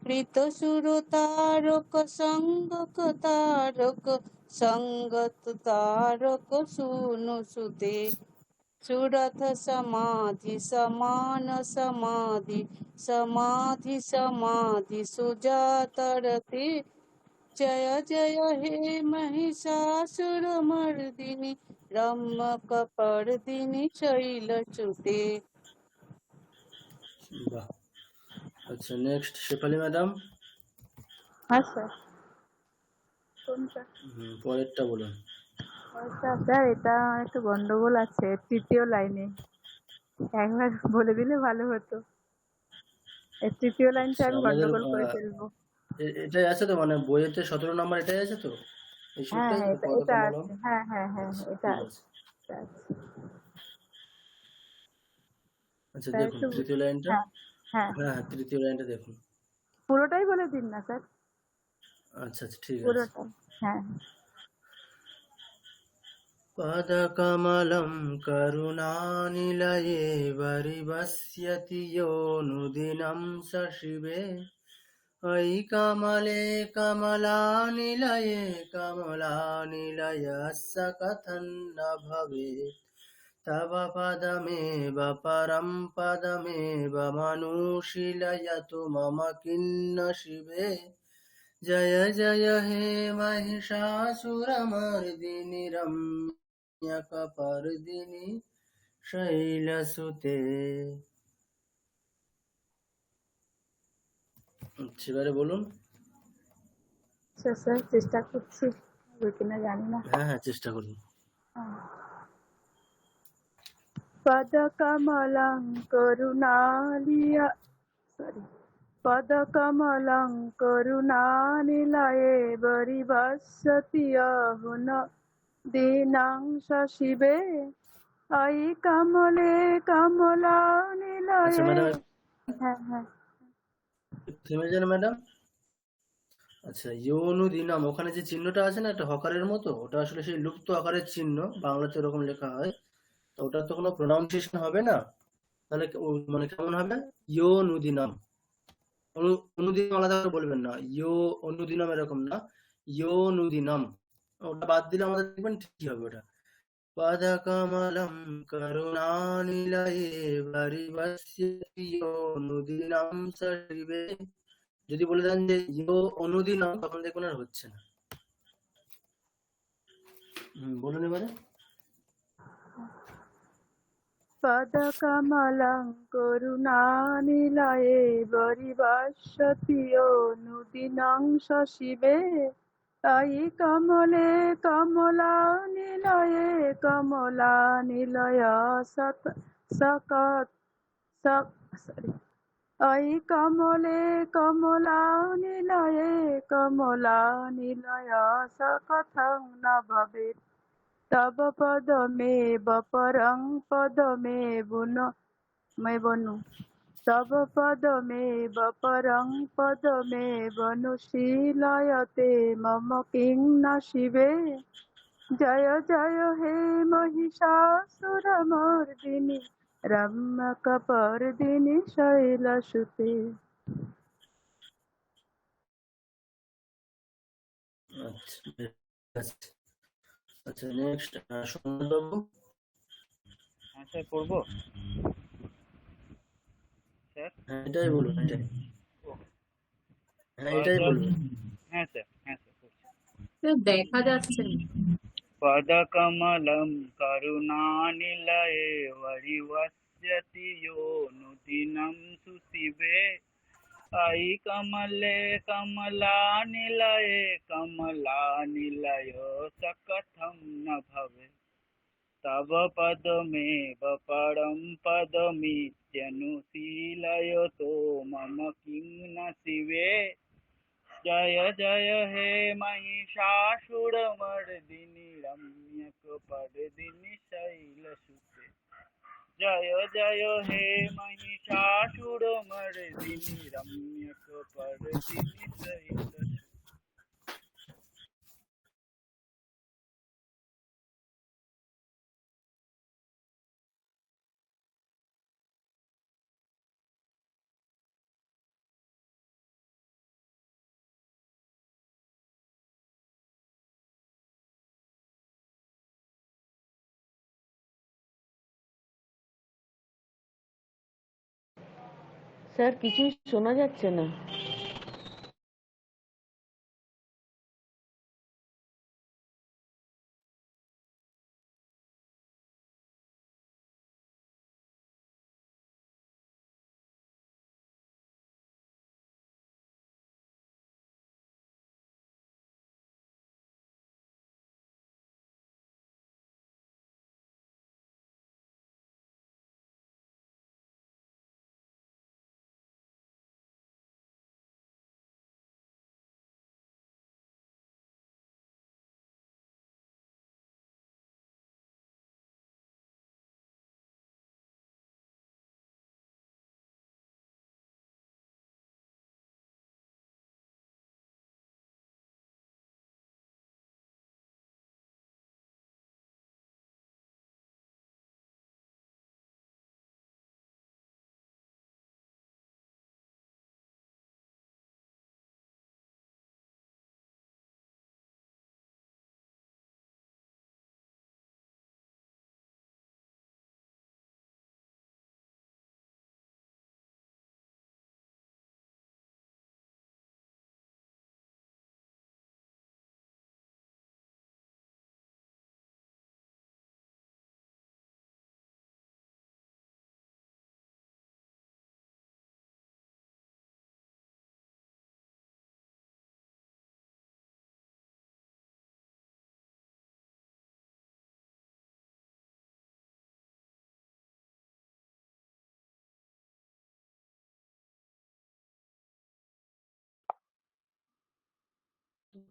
কৃত সুর তারক সঙ্গক তারক সঙ্গত তারক সুনুসুতে सुरथ समाधि समान समाधि समाधि समाधि सुजातरते जय जय हे महिषासुरमर्दिनि रम्यकपर्दिनि शैलसुते। বাহ। আচ্ছা, নেক্সট শেফালি ম্যাডাম। হ্যাঁ স্যার, কোনটা? পরেরটা বলুন। আচ্ছা স্যার, এটা একটু গন্ডগোল আছে তৃতীয় লাইনে, একবার বলে দিলে ভালো হতো। এই তৃতীয় লাইনটা আচ্ছা, আমি আপনাদের গন্ডগোল করে ফেলবো। এটাই আছে তো, মানে বইয়েতে 17 নম্বর এটাই আছে তো, এই হ্যাঁ সুরটাই হ্যাঁ, তো, এটা পদ এটা কমলম। আছে, হ্যাঁ হ্যাঁ হ্যাঁ আচ্ছা, হ্যাঁ, এটা ঠিক আছে, আছে। এটা আছে। আচ্ছা, স্যার দেখুন একটু, তৃতীয় লাইনটা। হ্যাঁ হ্যাঁ, হ্যাঁ হ্যাঁ, তৃতীয় লাইনটা দেখুন। পুরোটাই বলে দিন না স্যার, আচ্ছা আচ্ছা, ঠিক আছে। পুরোটা। হ্যাঁ পদকমলম করুণানিলয়ে পরিবস্যতি য়োনুদিनं সশিবে অয়ি কমলে কমলানিলয়ে কমলানিলয়স্য কথং ন ভবেৎ তব পদমেব পরম পদমেব মনুশীলয়তু মম কিন্ন শিবে জয় জয় হে महिषासुरमर्दिनि रम्यकपर्दिनि शैलसुते। আচ্ছা, এবারে বলুন। স্যার, স্যার চেষ্টা করছি, হবে কিনা জানি না। হ্যাঁ হ্যাঁ, চেষ্টা করুন। পদকমলং করুণালিয়া, সরি, পদকমলং করুণানিলয়ে পরিবসতি অহুন দীনাং শশিবে অয়ি কমলে আচ্ছা কমলানিলয়ে। ম্যাডাম, হ্যাঁ হ্যাঁ, থেমে যান ম্যাডাম। আচ্ছা, ইয়োনু দিনাম, ওখানে যে চিহ্নটা আছে না, একটা হকারের মতো, ওটা আসলে সেই লুপ্ত আকারের চিহ্ন, বাংলাতে ওরকম লেখা হয়। তো ওটা তো কোনো প্রোনাউন্সিয়েশন হবে না, তাহলে মানে কেমন হবে? ইয়োনু দিনাম। অনুদিনম আলাদা করে বলবেন না, অনুদিনম এরকম না, অনুদিনম। ওটা বাদ দিলে আমাদের দেখবেন ঠিকই হবে ওটা। পদকমলম করুণানিলয়ে পরিবস্যতি অনুদিনম সশিবে। যদি বলে দেন যে অনুদিনম, তখন দেখবেন আর হচ্ছে না। বলুন এবারে। পদকমলং করুণানিলয়ে পরিবসতি অনুদিনং শশিবে অয়ি কমলে কমলানিলয়ে কমলানিলয় সকত সরি, অয়ি কমলে কমলানিলয়ে কমলানিলয় সকথং ন ভবেৎ তব পদমেব পরং পদমেবুন মেবনু তব পদমেব পরং পদমেবনুশীলয়তে মম কিং ন শিবে জয় জয় হে महिषासुरमर्दिनि रम्यकपर्दिनि शैलसुते। আচ্ছা, ঠিক আছে। আচ্ছা, নেক্সট সোমনাথ বাবু। হ্যাঁ স্যার, করবো স্যার। হ্যাঁ, এটাই বলুন, এটাই। হ্যাঁ, এটাই পদ বলবেন। হ্যাঁ স্যার, হ্যাঁ স্যার করছি। দেখা যাচ্ছে না। পদকমলম করুণানিলয়ে পরিবস্যতি য়োনুদিनं সুশিবে অয়ি কমলে কমলানিলয়ে কমলানিলয় সকথং ন ভবেৎ তব পদমেব পরম পদমিত্যনুশীলয়তো মম কিং ন শিবে জয় জয় হে महिषासुरमर्दिनि रम्यकपर्दिनि शैलसुते जय जय हे महिषासुरमर्दिनि रम्यकपर्दिनि शैलसुते। স্যার কিছুই শোনা যাচ্ছে না।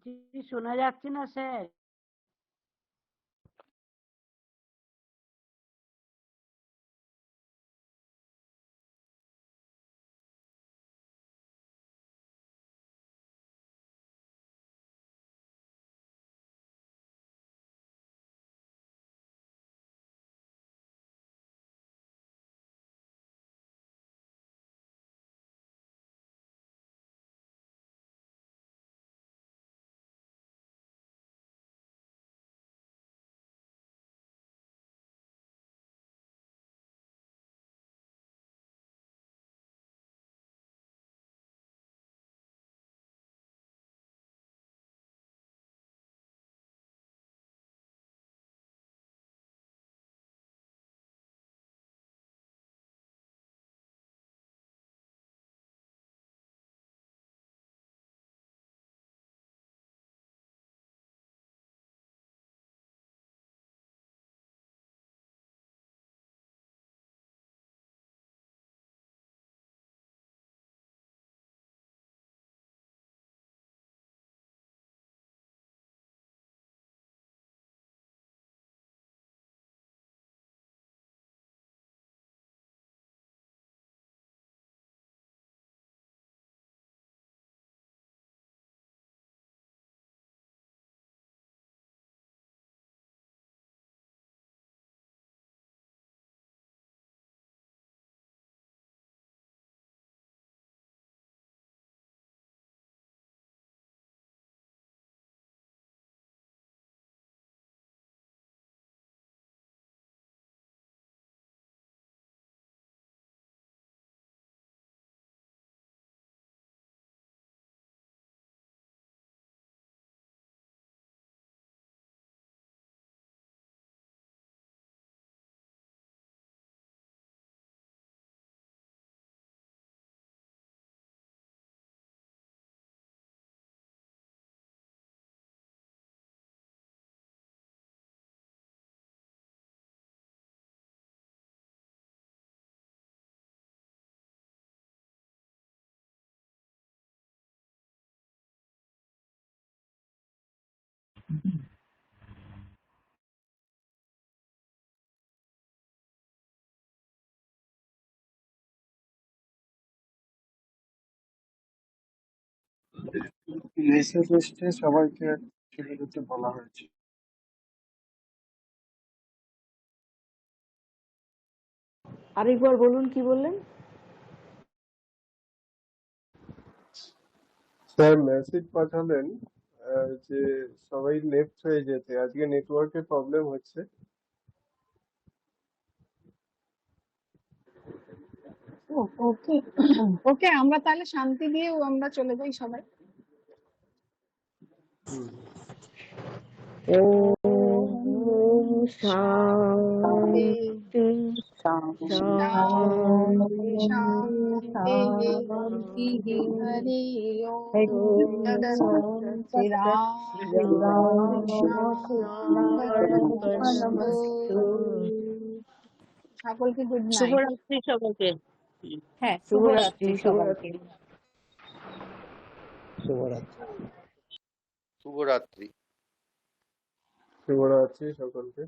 কিছু শোনা যাচ্ছে না স্যার। মেসেজ লিস্টে সবাইকে চলে যেতে বলা হয়েছে। আরেকবার বলুন কি বললেন? স্যার মেসেজ পাঠালেন যে সবাই লেফট হয়ে যেতে, আজকে নেটওয়ার্কের প্রবলেম হচ্ছে। ওকে ওকে, আমরা তাহলে শান্তি দিয়ে আমরা চলে যাই সবাই। ওম শান্তি শান্তি শান্তি হরি ওম সকলকে গুড নাইট। শুভরাত্রি সবাইকে। হ্যাঁ, শুভরাত্রি শুভরাত্রি সবাইকে। শুভরাত্রি। শুভরাত্রি। শুভরাত্রি সকলকে।